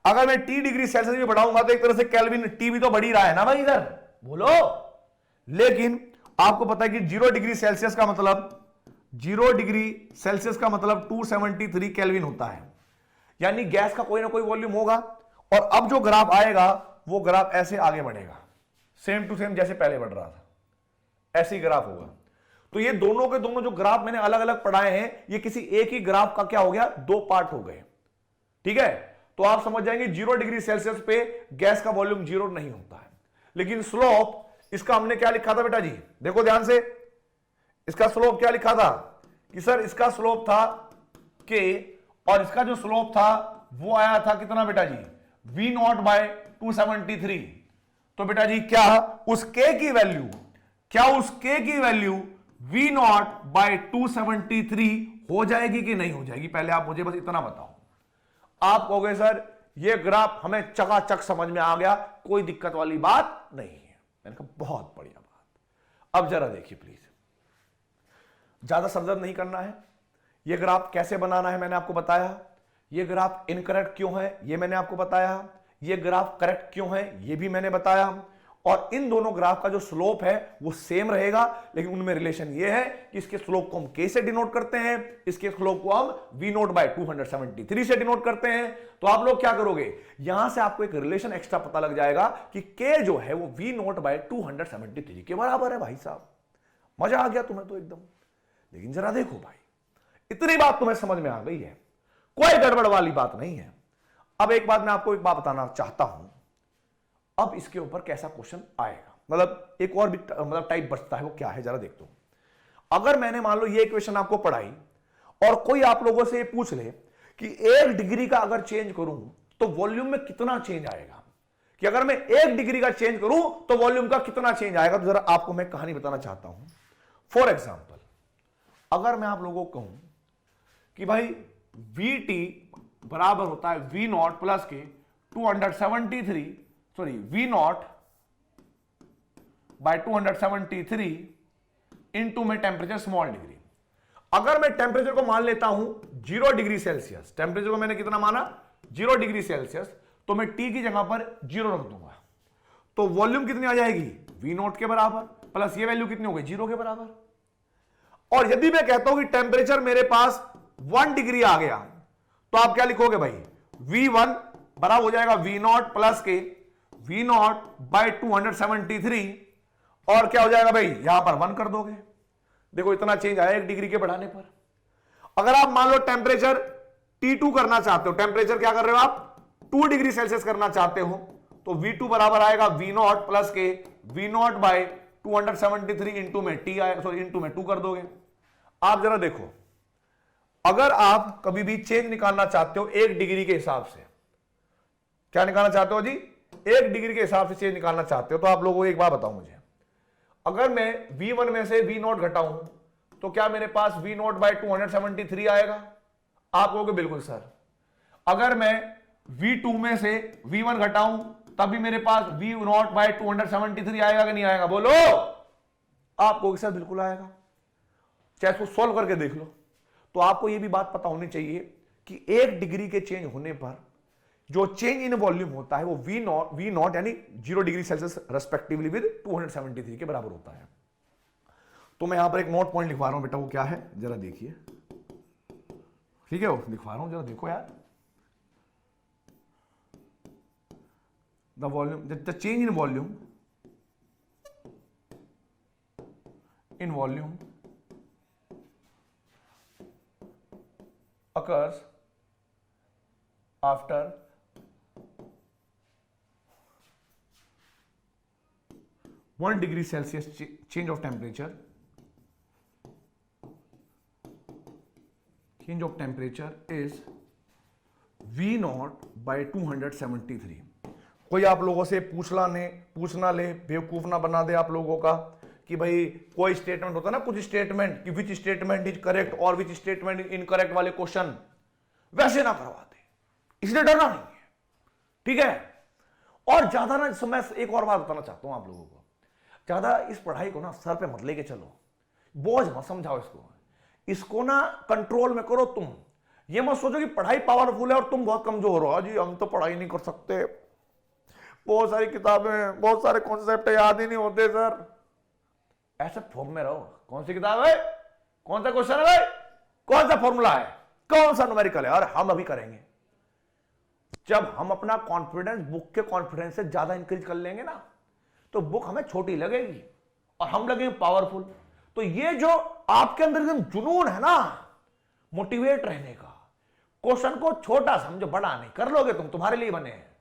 अगर मैं T डिग्री सेल्सियस भी बढ़ाऊंगा तो एक तरह से केल्विन T भी तो बढ़ ही रहा है ना भाई इधर, बोलो। लेकिन आपको पता है कि 0 डिग्री सेल्सियस का मतलब 0 डिग्री सेल्सियस का मतलब 273 केल्विन होता है। यानी गैस का कोई ना कोई वॉल्यूम होगा, और अब जो ग्राफ आएगा वो ग्राफ ऐसे आगे बढ़ेगा, सेम टू सेम जैसे पहले बढ़ रहा था, ऐसे ही ग्राफ होगा। तो ये दोनों के दोनों जो ग्राफ मैंने अलग अलग पढ़ाए हैं, ये किसी एक ही ग्राफ का क्या हो गया? 2 पार्ट हो गए, ठीक है। तो आप समझ जाएंगे 0 डिग्री सेल्सियस पे गैस का वॉल्यूम 0 नहीं होता है। लेकिन स्लोप इसका हमने क्या लिखा था बेटा जी? देखो ध्यान से, इसका स्लोप क्या लिखा था कि सर इसका स्लोप था K, और इसका जो स्लोप था वो आया था कितना बेटा जी? V0 bye 273। तो बेटा जी क्या उस K की वैल्यू V0 बाय 273 हो जाएगी कि नहीं हो जाएगी? पहले आप मुझे बस इतना बताओ। आप कहोगे सर ये ग्राफ हमें चकाचक समझ में आ गया, कोई दिक्कत वाली बात नहीं है। मैंने कहा बहुत बढ़िया बात। अब जरा देखिए प्लीज, ज्यादा सरदर्द नहीं करना है। ये ग्राफ कैसे बनाना है मैंने आपको बताया, ये ग्राफ इनकरेक्ट क्यों है ये मैंने आपको बताया, ये ग्राफ करेक्ट क्यों है ये भी मैंने बताया। और इन दोनों ग्राफ का जो स्लोप है वो सेम रहेगा, लेकिन उनमें रिलेशन ये है कि इसके स्लोप को हम K से डिनोट करते हैं, इसके स्लोप को हम V0 बाय 273 से डिनोट करते हैं। तो आप लोग क्या करोगे, यहां से आपको एक रिलेशन एक्स्ट्रा पता लग जाएगा कि K जो है वो V0 बाय 273 के बराबर है। भाई साहब मजा आ गया तुम्हें तो एकदम। लेकिन जरा देखो भाई, इतनी बात तुम्हें समझ में आ गई है, कोई गड़बड़ वाली बात नहीं है। अब एक बात मैं आपको एक बात बताना चाहता हूं, अब इसके ऊपर कैसा क्वेश्चन आएगा, मतलब एक और भी मतलब टाइप बचता है, वो क्या है जरा देखते हो। अगर मैंने मान लो ये इक्वेशन आपको पढ़ाई और कोई आप लोगों से ये पूछ ले कि 1 डिग्री का अगर चेंज करूं तो वॉल्यूम में कितना चेंज आएगा, कि अगर मैं 1 डिग्री का चेंज करूं तो वॉल्यूम का कितना चेंज आएगा, तो जरा आपको मैं कहानी बताना चाहता हूं। फॉर एग्जाम्पल, अगर मैं आप लोगों को कहूं कि भाई Vt बराबर होता है V0 प्लस के 273 V0 बाय 273 इंटू में टेम्परेचर स्मॉल डिग्री। अगर मैं टेम्परेचर को मान लेता हूं 0 डिग्री सेल्सियस, टेम्परेचर को मैंने कितना माना 0 डिग्री सेल्सियस, तो मैं T की जगह पर 0 रख दूंगा, तो वॉल्यूम कितनी आ जाएगी V0 के बराबर, प्लस ये वैल्यू कितनी हो गई 0 के बराबर। और यदि मैं कहता हूं कि टेम्परेचर मेरे पास 1 डिग्री आ गया, तो आप क्या लिखोगे भाई, V1 बराबर हो जाएगा V0 प्लस के V0 बाय 273, और क्या हो जाएगा भाई, यहां पर 1 कर दोगे। देखो इतना चेंज आया 1 डिग्री के बढ़ाने पर। अगर आप मान लो टेम्परेचर T2 करना चाहते हो, टेम्परेचर क्या कर रहे हो आप 2 डिग्री सेल्सियस करना चाहते हो, तो V2 बराबर आएगा V0 प्लस के V0 बाय 273 इंटू में T आए, सॉरी इंटू में 2 कर दोगे। आप जरा देखो, अगर आप कभी भी चेंज निकालना चाहते हो 1 डिग्री के हिसाब से, क्या निकालना चाहते हो जी, 1 डिग्री के हिसाब से चेंज निकालना चाहते हो, तो आप लोगों को एक बात बताओ मुझे, अगर मैं V1 में से V0 घटाऊं तो क्या मेरे पास V0 बाय 273 आएगा? आप कहोगे बिल्कुल सर। अगर मैं V2 में से V1 घटाऊं तब भी मेरे पास V0 बाय 273 आएगा कि नहीं आएगा, बोलो। आप कहोगे सर बिल्कुल आएगा, चाहे इसको सोल्व करके देख लो। तो आपको यह भी बात पता होनी चाहिए कि 1 डिग्री के चेंज होने पर जो चेंज इन वॉल्यूम होता है वो V0 यानी 0 डिग्री सेल्सियस रेस्पेक्टिवली विद 273 के बराबर होता है। तो मैं यहां पर एक नोट पॉइंट लिखवा रहा हूं बेटा, वो क्या है जरा देखिए, ठीक है, वो लिखवा रहा हूं, जरा देखो यार। The volume, the change in volume occurs after 1 degree Celsius change of temperature. Change of temperature is V0 by 273. कोई आप लोगों से पूछना ले, बेवकूफ ना बना दे आप लोगों का कि भाई कोई स्टेटमेंट होता है ना, कुछ स्टेटमेंट कि विच स्टेटमेंट इज करेक्ट और विच स्टेटमेंट इज इनकरेक्ट वाले क्वेश्चन, वैसे ना करवाते, इसलिए डरना नहीं है, ठीक है। और ज्यादा ना, मैं एक और बात बताना चाहता हूं आप लोगों को, ज्यादा इस पढ़ाई को ना सर पे मत लेके चलो, बोझ मत समझाओ इसको ना कंट्रोल में करो। तुम ये मत सोचो कि पढ़ाई पावरफुल है और तुम बहुत कमजोर हो, जी हम तो पढ़ाई नहीं कर सकते, बहुत सारी किताबें, बहुत सारे कॉन्सेप्ट याद ही नहीं होते सर। ऐसे फॉर्म में रहो। कौन सी किताब है, कौन सा क्वेश्चन है भाई, कौन सा फॉर्मूला है, कौन सा न्यूमेरिकल है, और हम अभी करेंगे। जब हम अपना कॉन्फिडेंस बुक के कॉन्फिडेंस से ज्यादा इंक्रीज कर लेंगे ना, तो बुक हमें छोटी लगेगी और हम लगेंगे पावरफुल। तो ये जो आपके अंदर एकदम जुनून है ना मोटिवेट रहने का, क्वेश्चन को छोटा समझो, बड़ा नहीं, कर लोगे तुम, तुम्हारे लिए बने हैं,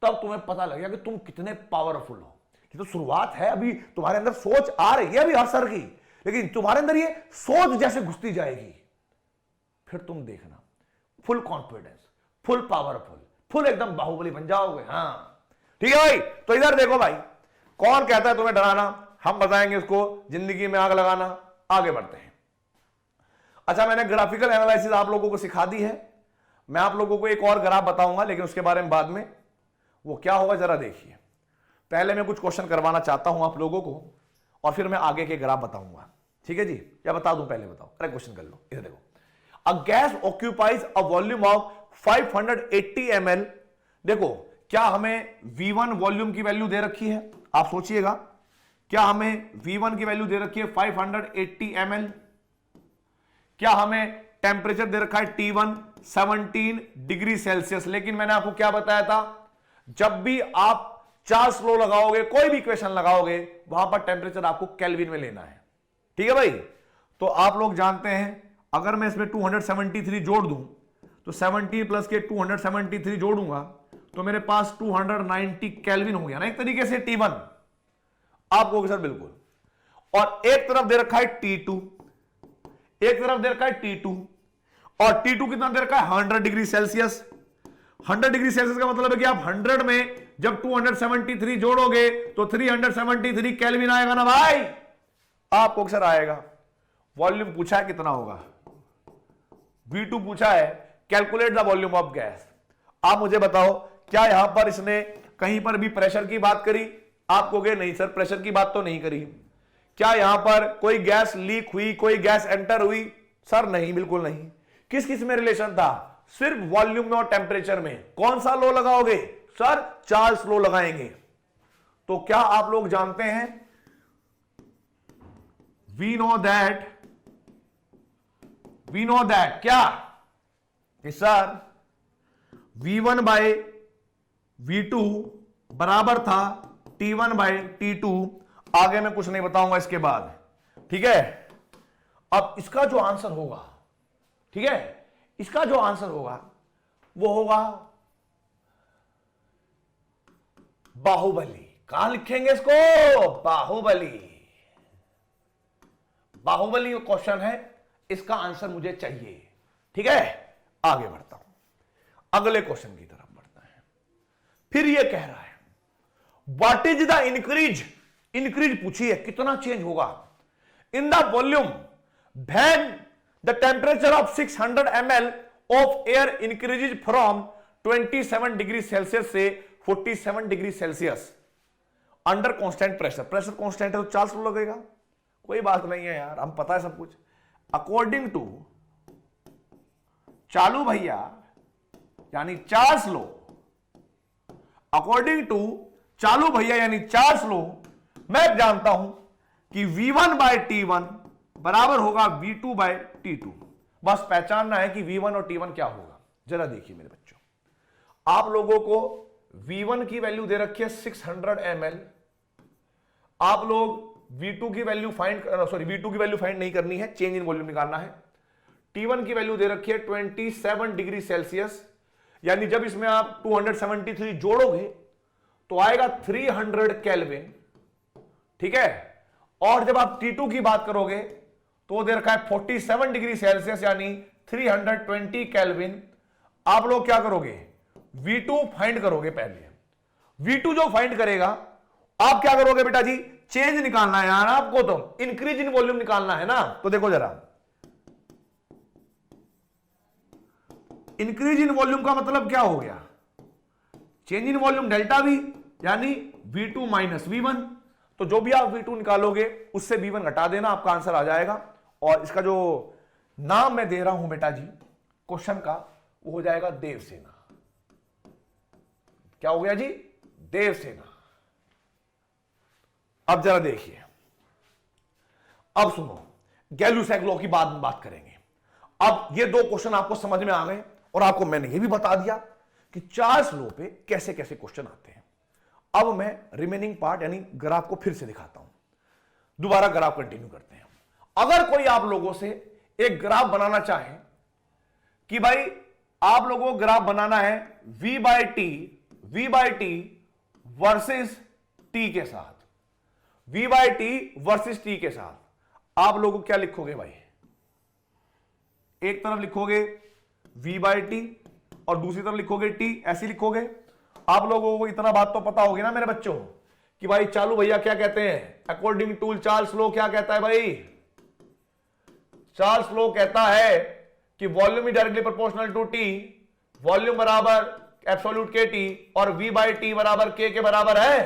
तब तुम्हें पता लगेगा कि तुम कितने पावरफुल हो। ये तो शुरुआत है, अभी तुम्हारे अंदर सोच आ रही है अभी हर सर की, लेकिन तुम्हारे अंदर ये सोच जैसे घुसती जाएगी, फिर तुम देखना full confidence, full powerful, full एकदम बाहुबली बन जाओगे। हाँ ठीक है भाई। तो इधर देखो भाई, कौन कहता है तुम्हें डराना, हम बताएंगे उसको जिंदगी में आग लगाना। आगे बढ़ते हैं। अच्छा, मैंने ग्राफिकल एनालिसिस आप लोगों को सिखा दी है, मैं आप लोगों को एक और ग्राफ बताऊंगा, लेकिन उसके बारे में बाद में। वो क्या होगा जरा देखिए। पहले मैं कुछ क्वेश्चन करवाना चाहता हूं आप लोगों को, और फिर मैं आगे के ग्राफ बताऊंगा, ठीक है जी। या बता दूं, पहले बताओ, अरे क्वेश्चन कर लो। इधर देखो, अ gas occupies a volume of 580 ml। देखो, क्या हमें V1 वॉल्यूम की वैल्यू दे रखी है, आप सोचिएगा, क्या हमें V1 की वैल्यू दे रखी है 580 ml। क्या हमें टेम्परेचर दे रखा है T1 17 डिग्री सेल्सियस। लेकिन मैंने आपको क्या बताया था, जब भी आप चार्ल्स लॉ लगाओगे, कोई भी इक्वेशन लगाओगे, वहां पर टेम्परेचर आपको केल्विन में लेना है, ठीक है भाई। तो आप लोग जानते हैं, अगर मैं इसमें 273 जोड़ दूं, तो 17 प्लस के 273 जोड़ूंगा तो मेरे पास 290 केल्विन हो गया ना एक तरीके से T1। आप कहोगे सर बिल्कुल। और एक तरफ दे रखा है T2, एक तरफ दे रखा है T2, और T2 कितना दे रखा है 100 डिग्री सेल्सियस। 100 डिग्री सेल्सियस का मतलब है कि आप 100 में जब 273 जोड़ोगे तो 373 केल्विन आएगा ना भाई, आपको अक्सर आएगा। वॉल्यूम पूछा है कितना होगा, V2 पूछा है, calculate the volume of gas. आप मुझे बताओ क्या यहां पर इसने कहीं पर भी प्रेशर की बात करी? आप कहोगे नहीं सर प्रेशर की बात तो नहीं करी। क्या यहां पर कोई गैस लीक हुई, कोई गैस एंटर हुई? सर नहीं, बिल्कुल नहीं। किस किस में रिलेशन था? सिर्फ वॉल्यूम में और टेम्परेचर में। कौन सा लॉ लगाओगे? सर चार्ल्स लॉ लगाएंगे। तो क्या आप लोग जानते हैं, वी नो दैट क्या कि सर V1 बाय V2 बराबर था T1 बाय T2। आगे मैं कुछ नहीं बताऊंगा इसके बाद, ठीक है। अब इसका जो आंसर होगा, ठीक है, इसका जो आंसर होगा वो होगा बाहुबली। कहां लिखेंगे इसको? बाहुबली। बाहुबली का क्वेश्चन है, इसका आंसर मुझे चाहिए, ठीक है। आगे बढ़ता हूं, अगले क्वेश्चन की तरफ बढ़ता है। फिर ये कह रहा है व्हाट इज द इंक्रीज पूछिए कितना चेंज होगा in the volume when the temperature of 600 ml of air increases from 27 degree Celsius से 47 degree Celsius under constant pressure. Pressure constant है तो चार्ल्स लॉ लगेगा, कोई बात नहीं है यार, हम पता है सब कुछ। अकॉर्डिंग टू चालू भैया यानी चार्ल्स लॉ, अकॉर्डिंग टू चालू भैया यानी चार्ल्स लॉ, मैं जानता हूं कि V1 बाय T1 बराबर होगा V2 बाय T2। बस पहचानना है कि V1 और T1 क्या होगा। जरा देखिए मेरे बच्चों, आप लोगों को V1 की वैल्यू दे रखी है 600 ml। आप लोग V2 की वैल्यू फाइंड नहीं करनी है, चेंज इन वॉल्यूम निकालना है। T1 की वैल्यू दे रखी है 27 डिग्री सेल्सियस, यानी जब इसमें आप 273 जोड़ोगे तो आएगा 300 केल्विन, ठीक है। और जब आप T2 की बात करोगे तो वो दे रखा है 47 डिग्री सेल्सियस यानी 320 केल्विन। आप लोग क्या करोगे? V2 फाइंड करोगे पहले। V2 जो फाइंड करेगा, आप क्या करोगे बेटा जी? चेंज निकालना है यार आपको, तो इंक्रीज इन वॉल्यूम निकालना है ना। तो देखो जरा, इंक्रीज इन वॉल्यूम का मतलब क्या हो गया? Change in volume delta V यानी V2 माइनस V1। तो जो भी आप V2 निकालोगे उससे V1 घटा देना, आपका आंसर आ जाएगा। और इसका जो नाम मैं दे रहा हूं बेटा जी क्वेश्चन का, वो हो जाएगा देवसेना। क्या हो गया जी? देवसेना। अब जरा देखिए, अब सुनो, गैलू-सैग लॉ की बात करेंगे। अब ये दो क्वेश्चन आपको समझ में आ गए और आपको मैंने ये भी बता दिया कि चार्ल्स लॉ पे कैसे कैसे क्वेश्चन आते हैं। अब मैं रिमेनिंग पार्ट यानी ग्राफ को फिर से दिखाता हूं। दोबारा ग्राफ कंटिन्यू करते हैं। अगर कोई आप लोगों से एक ग्राफ बनाना चाहे कि भाई आप लोगों को ग्राफ बनाना है V by T versus T के साथ, V by T versus T के साथ, आप लोगों को क्या लिखोगे भाई? एक तरफ लिखोगे V बाय टी और दूसरी तरफ लिखोगे T, ऐसे लिखोगे। आप लोगों को इतना बात तो पता होगी ना मेरे बच्चों कि भाई चालू भैया क्या कहते हैं? अकॉर्डिंग टू चार्ल्स लॉ क्या कहता है भाई? चार्ल्स लॉ कहता है कि volume is directly proportional to T, volume बराबर एब्सोल्यूट के टी और V बाय टी बराबर के बराबर है।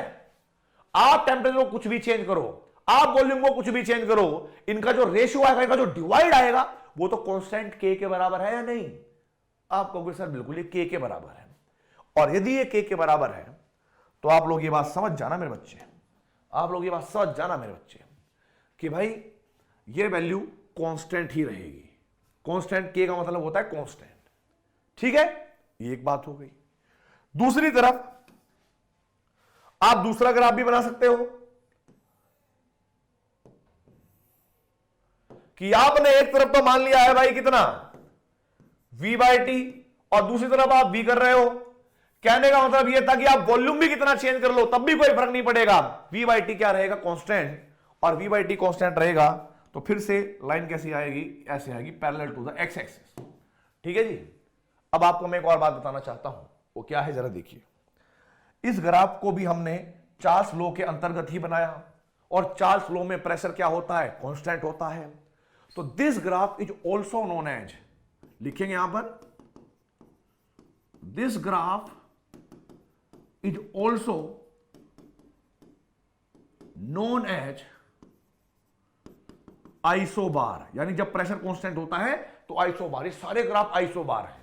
आप टेम्परेचर को कुछ भी चेंज करो, आप वॉल्यूम को कुछ भी चेंज करो, इनका जो रेशियो आएगा, इनका जो डिवाइड आएगा, वो तो कांस्टेंट के बराबर है या नहीं? आप कहोगे सर बिल्कुल ये के बराबर है। और यदि ये के बराबर है तो आप लोग ये बात समझ जाना मेरे बच्चे, आप लोग ये बात समझ जाना मेरे बच्चे कि भाई ये वैल्यू कांस्टेंट ही रहेगी। कांस्टेंट के का मतलब होता है कांस्टेंट, ठीक है। ये एक बात हो गई। दूसरी तरफ आप दूसरा ग्राफ भी बना सकते हो कि आपने एक तरफ तो मान लिया है भाई कितना V बाय टी और दूसरी तरफ आप V कर रहे हो। कहने का मतलब यह था कि आप वॉल्यूम भी कितना चेंज कर लो तब भी कोई फर्क नहीं पड़ेगा, V बाय टी क्या रहेगा? कांस्टेंट। और v बाई टी कॉन्स्टेंट रहेगा, तो फिर से लाइन कैसी आएगी, ऐसे आएगी parallel to the X axis. ठीक है जी। अब आपको मैं एक और बात बताना चाहता हूं, वो क्या है जरा देखिए। इस ग्राफ को भी हमने चार्ल्स लॉ के अंतर्गत ही बनाया, और चार्ल्स लॉ में प्रेशर क्या होता है, कांस्टेंट होता है। तो this graph is also known as, लिखेंगे यहां पर, this graph is also known as isobar, यानी जब प्रेशर कांस्टेंट होता है तो आइसोबार। ये सारे ग्राफ आइसोबार है।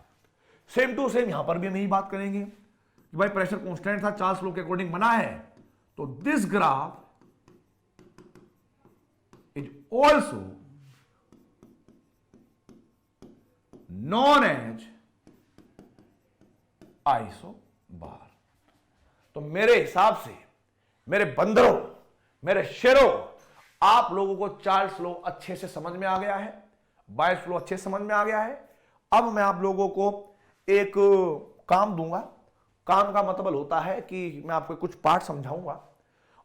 सेम टू सेम यहां पर भी हम यही बात करेंगे कि भाई प्रेशर कांस्टेंट था, चार्ल्स लॉ के अकॉर्डिंग बना है, तो this graph is also known as isobar. तो मेरे हिसाब से, मेरे बंदरों, मेरे शेरों, आप लोगों को चार्ल्स लॉ अच्छे से समझ में आ गया है, बायस लॉ अच्छे से समझ में आ गया है। अब मैं आप लोगों को एक काम दूंगा। काम का मतलब होता है कि मैं आपको कुछ पार्ट समझाऊंगा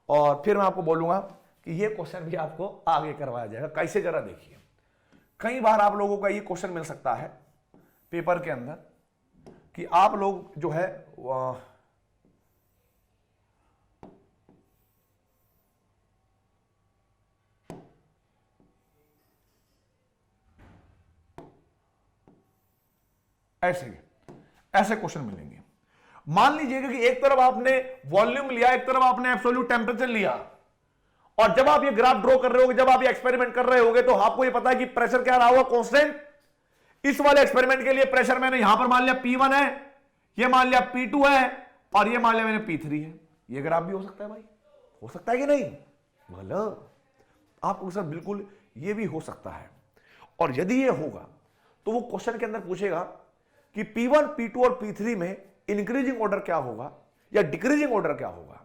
और फिर मैं आपको बोलूंगा कि ये क्वेश्चन भी आपको आगे करवाया जाएगा। कैसे, जरा देखिए। कई बार आप लोगों का ये क्वेश्चन मिल सकता है पेपर के अंदर कि आप लोग जो है ऐसे क्वेश्चन मिलेंगे। मान लीजिएगा कि एक तरफ आपने वॉल्यूम लिया, एक तरफ आपने एब्सोल्यूट टेम्परेचर लिया, और जब आप ये ग्राफ ड्रॉ कर रहे होगे, जब आप ये एक्सपेरिमेंट कर रहे होगे, तो आपको ये पता है कि प्रेशर क्या रहा होगा, कांस्टेंट। इस वाले एक्सपेरिमेंट के लिए प्रेशर मैंने यहां पर मान लिया P1 है, ये मान लिया P2 है, और ये मान लिया मैंने P3 है। ये ग्राफ भी हो सकता है भाई, हो सकता है कि नहीं, बोलो आपको सर बिल्कुल ये भी हो सकता है। और यदि ये होगा तो वो क्वेश्चन के अंदर पूछेगा कि P1, P2 और P3 में इंक्रीजिंग ऑर्डर क्या होगा या डिक्रीजिंग ऑर्डर क्या होगा,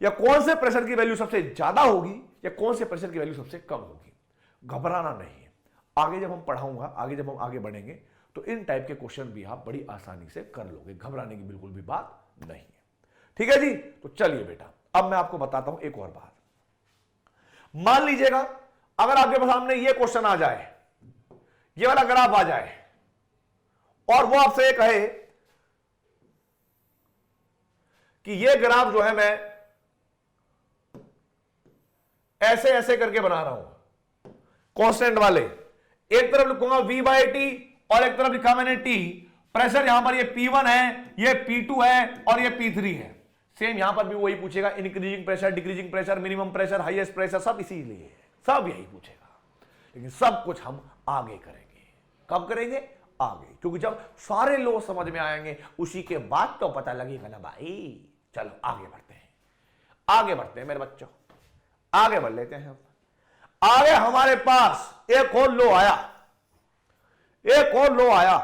या कौन से प्रेशर की वैल्यू सबसे ज्यादा होगी या कौन से प्रेशर की वैल्यू सबसे कम होगी। घबराना नहीं है, आगे जब हम पढ़ाऊंगा, आगे जब हम आगे बढ़ेंगे तो इन टाइप के क्वेश्चन भी आप बड़ी आसानी से कर लोगे। घबराने की बिल्कुल भी बात नहीं है। ठीक है जी। तो चलिए बेटा, अब मैं आपको बताता हूं एक और बात। मान लीजिएगा अगर आपके सामने ये क्वेश्चन आ जाए, ये वाला ग्राफ आ जाए, और वो आपसे ये कहे कि ये ग्राफ जो है मैं ऐसे ऐसे करके बना रहा हूं कांस्टेंट वाले, एक तरफ लिखूंगा V बाई टी और एक तरफ लिखा मैंने T। प्रेशर यहां पर ये P1 है, ये P2 है और ये P3 है। सेम यहां पर भी वही पूछेगा, increasing pressure, decreasing pressure, minimum pressure, highest pressure, सब इसीलिए सब यही पूछेगा। लेकिन सब कुछ हम आगे करेंगे। कब करेंगे? आगे, क्योंकि जब सारे लोग समझ में आएंगे उसी के बाद तो पता लगेगा ना भाई। चलो आगे बढ़ते हैं, आगे बढ़ते हैं मेरे बच्चों, आगे बढ़ लेते हैं हम। आगे हमारे पास एक और लो आया, एक और लो आया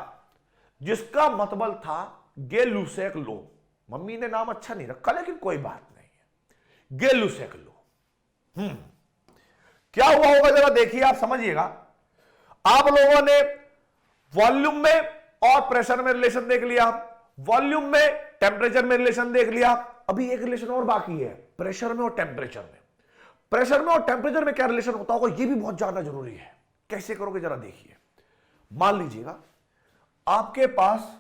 जिसका मतलब था गे-लुसैक लो। मम्मी ने नाम अच्छा नहीं रखा लेकिन कोई बात नहीं है, गे-लुसैक लो। क्या हुआ होगा जरा देखिए, आप समझिएगा। आप लोगों ने वॉल्यूम में और प्रेशर में रिलेशन देख लिया, वॉल्यूम में टेम्परेचर में रिलेशन देख लिया। अभी एक रिलेशन और बाकी है, प्रेशर में और टेम्परेचर में। प्रेशर में और टेम्परेचर में क्या रिलेशन होता होगा, यह भी बहुत ज्यादा जरूरी है। कैसे करोगे जरा देखिए। मान लीजिएगा आपके पास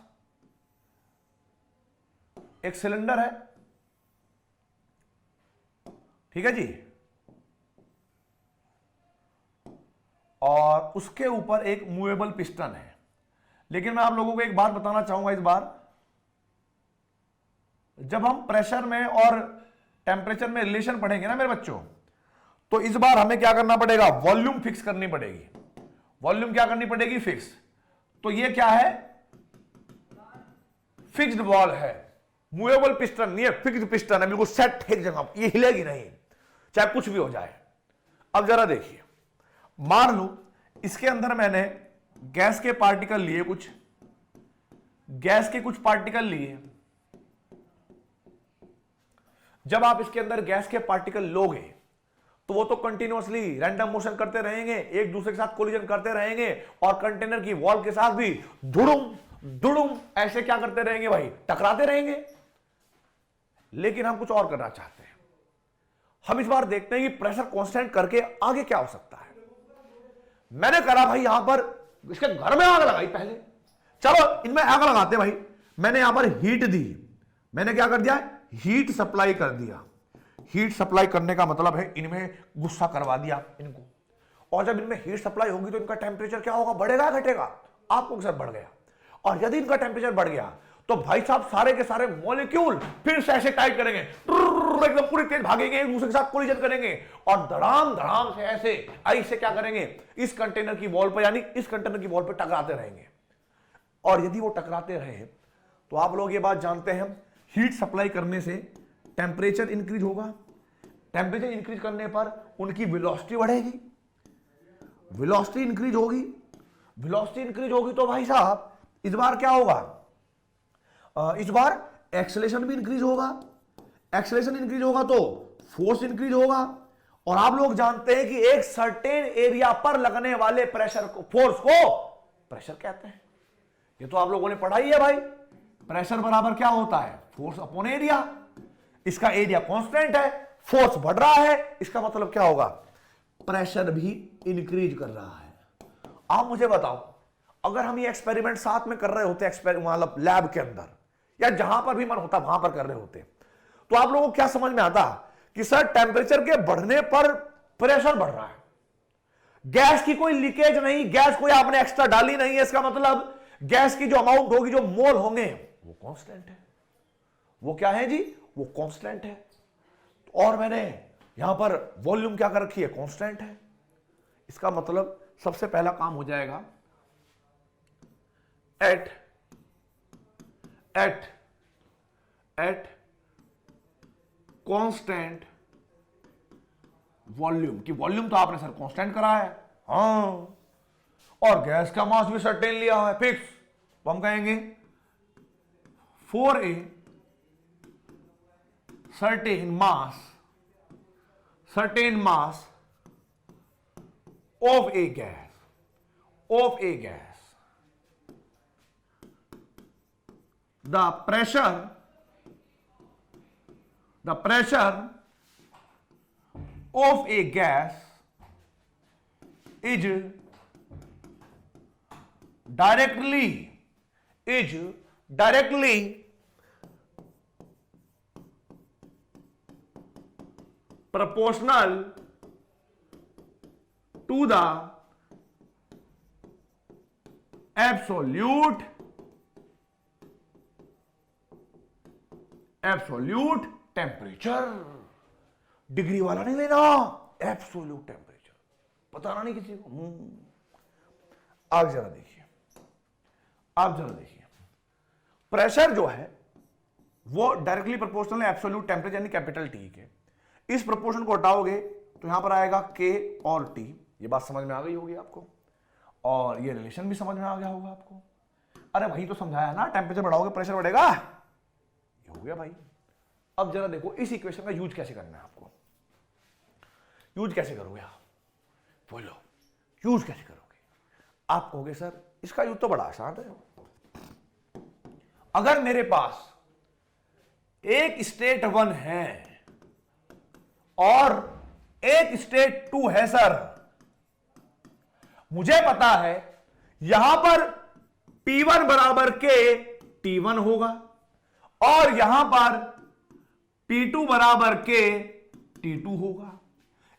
एक सिलेंडर है, ठीक है जी, और उसके ऊपर एक मूवेबल पिस्टन है। लेकिन मैं आप लोगों को एक बात बताना चाहूंगा, इस बार जब हम प्रेशर में और टेम्परेचर में रिलेशन पढ़ेंगे ना मेरे बच्चों, तो इस बार हमें क्या करना पड़ेगा, वॉल्यूम फिक्स करनी पड़ेगी। वॉल्यूम क्या करनी पड़ेगी, फिक्स। तो ये क्या है, फिक्स्ड बॉल है, मूवेबल पिस्टन नहीं है, फिक्स्ड पिस्टन है, बिल्कुल सेट एक जगह, ये हिलेगी नहीं चाहे कुछ भी हो जाए। अब जरा देखिए, मान लो इसके अंदर मैंने गैस के पार्टिकल लिए, कुछ गैस के कुछ पार्टिकल लिए। जब आप इसके अंदर गैस के पार्टिकल लोगे तो वो तो कंटिन्यूअसली रैंडम मोशन करते रहेंगे, एक दूसरे के साथ कोलिजन करते रहेंगे, और कंटेनर की वॉल के साथ भी धुड़ुम धुड़ुम ऐसे क्या करते रहेंगे भाई, टकराते रहेंगे। लेकिन हम कुछ और करना चाहते हैं, हम इस बार देखते हैं कि प्रेशर कांस्टेंट करके आगे क्या हो सकता है। मैंने करा भाई यहां पर इसके घर में आग लगाई पहले, चलो इनमें आग लगाते भाई। मैंने यहां पर हीट दी, मैंने क्या कर दिया, हीट सप्लाई कर दिया। हीट सप्लाई करने का मतलब है इनमें गुस्सा करवा दिया इनको, और जब इनमें हीट सप्लाई होगी तो इनका टेम्परेचर क्या होगा, बढ़ेगा घटेगा, आपको के साथ बढ़ गया। और यदि इनका टेम्परेचर बढ़ गया तो भाई साहब सारे के सारे मॉलिक्यूल फिर से ऐसे टाइट करेंगे, एकदम पूरी तेज भागेंगे, एक दूसरे के साथ कोलिजन करेंगे और धड़ाम धड़ाम से ऐसे क्या करेंगे, इस कंटेनर की वॉल पर, यानी इस कंटेनर की वॉल पर टकराते रहेंगे। और यदि वो टकराते रहे तो आप लोग ये बात जानते हैं, हीट सप्लाई करने से टेम्परेचर इंक्रीज होगा। टेम्परेचर इंक्रीज करने पर उनकी वेलोसिटी बढ़ेगी, वेलोसिटी इंक्रीज होगी, वेलोसिटी इंक्रीज होगी तो भाई साहब इस बार क्या होगा, इस बार एक्सेलेरेशन भी इंक्रीज होगा। एक्सेलेरेशन इंक्रीज होगा तो फोर्स इंक्रीज होगा। और आप लोग जानते हैं कि एक सर्टेन एरिया पर लगने वाले प्रेशर को, फोर्स को प्रेशर कहते हैं। ये तो आप लोगों ने पढ़ा ही है भाई, प्रेशर बराबर क्या होता है, फोर्स अपॉन एरिया। इसका एरिया कांस्टेंट है, फोर्स बढ़ रहा है, इसका मतलब क्या होगा, प्रेशर भी इंक्रीज कर रहा है। आप मुझे बताओ, अगर हम ये एक्सपेरिमेंट साथ में कर रहे होते, मतलब लैब के अंदर या जहां पर भी मन होता वहां पर कर रहे होते, तो आप लोगों को क्या समझ में आता कि सर टेम्परेचर के बढ़ने पर प्रेशर बढ़ रहा है, गैस की कोई लीकेज नहीं, गैस कोई आपने एक्स्ट्रा डाली नहीं है, इसका मतलब गैस की जो अमाउंट होगी, जो मोल होंगे वो कांस्टेंट है। वो क्या है जी, वो कांस्टेंट है। और मैंने यहां पर वॉल्यूम क्या कर रखी है, कांस्टेंट है। इसका मतलब सबसे पहला काम हो जाएगा, एट कांस्टेंट वॉल्यूम, की वॉल्यूम तो आपने सर कांस्टेंट करा है, हाँ, और गैस का मास भी सर्टेन लिया है फिक्स, तो हम कहेंगे for a certain mass of A gas the pressure of a gas is directly proportional to the absolute temperature. Degree वाला नहीं लेना, एब्सोल्यूट टेम्परेचर बताना नहीं किसी को। आप जरा देखिए, प्रेशर जो है वो डायरेक्टली प्रोपोर्शनल है एब्सोल्यूट टेम्परेचर यानी कैपिटल टी के। इस प्रोपोर्शन को हटाओगे तो यहां पर आएगा के और टी। ये बात समझ में आ गई होगी आपको, और ये रिलेशन भी समझ में आ गया होगा आपको। अरे वही तो समझाया ना, टेम्परेचर बढ़ाओगे प्रेशर बढ़ेगा, ये हो गया भाई। अब जरा देखो इस इक्वेशन का यूज कैसे करना है आपको। यूज कैसे करोगे आप, बोलो यूज कैसे करोगे। आप कहोगे सर इसका यूज तो बड़ा आसान है। अगर मेरे पास एक स्टेट 1 है और एक स्टेट 2 है सर, मुझे पता है यहां पर P1 बराबर के T1 होगा और यहां पर P2 बराबर के T2 होगा।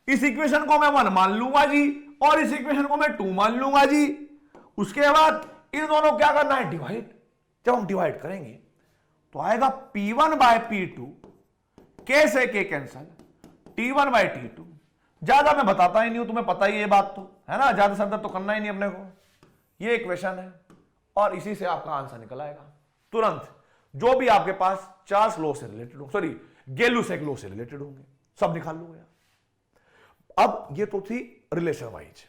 इस इक्वेशन को मैं 1 मान लूंगा जी और इस इक्वेशन को मैं 2 मान लूंगा जी। उसके बाद इन दोनों क्या करना है, डिवाइड। जब हम डिवाइड करेंगे तो आएगा P1 बाय P2, के से के कैंसल, T1 बाय T2। ज्यादा मैं बताता ही नहीं हूं, तुम्हें पता ही ये बात तो है ना, ज्यादा शब्द तो करना ही नहीं अपने को। ये इक्वेशन है और इसी से आपका आंसर निकल आएगा तुरंत। जो भी आपके पास चार्ल्स लॉ से रिलेटेड हो, सॉरी गैलुसेक लॉ से रिलेटेड होंगे, सब निकाल लो यार। अब ये तो थी रिलेशन वाइज।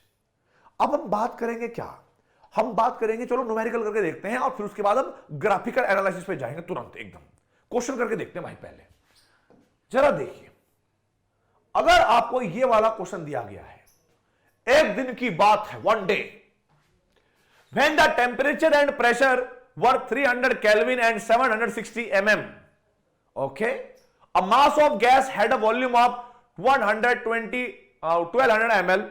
अब हम बात करेंगे क्या, हम बात करेंगे, चलो न्यूमेरिकल करके देखते हैं और फिर उसके बाद हम ग्राफिकल एनालिसिस पे जाएंगे तुरंत एकदम। क्वेश्चन करके देखते हैं भाई। पहले जरा देखिए, अगर आपको ये वाला क्वेश्चन दिया गया है, एक दिन की बात है, one day, when the temperature and pressure were 300 Kelvin and 760 mm, okay, a mass of gas had a volume of 1200 ml.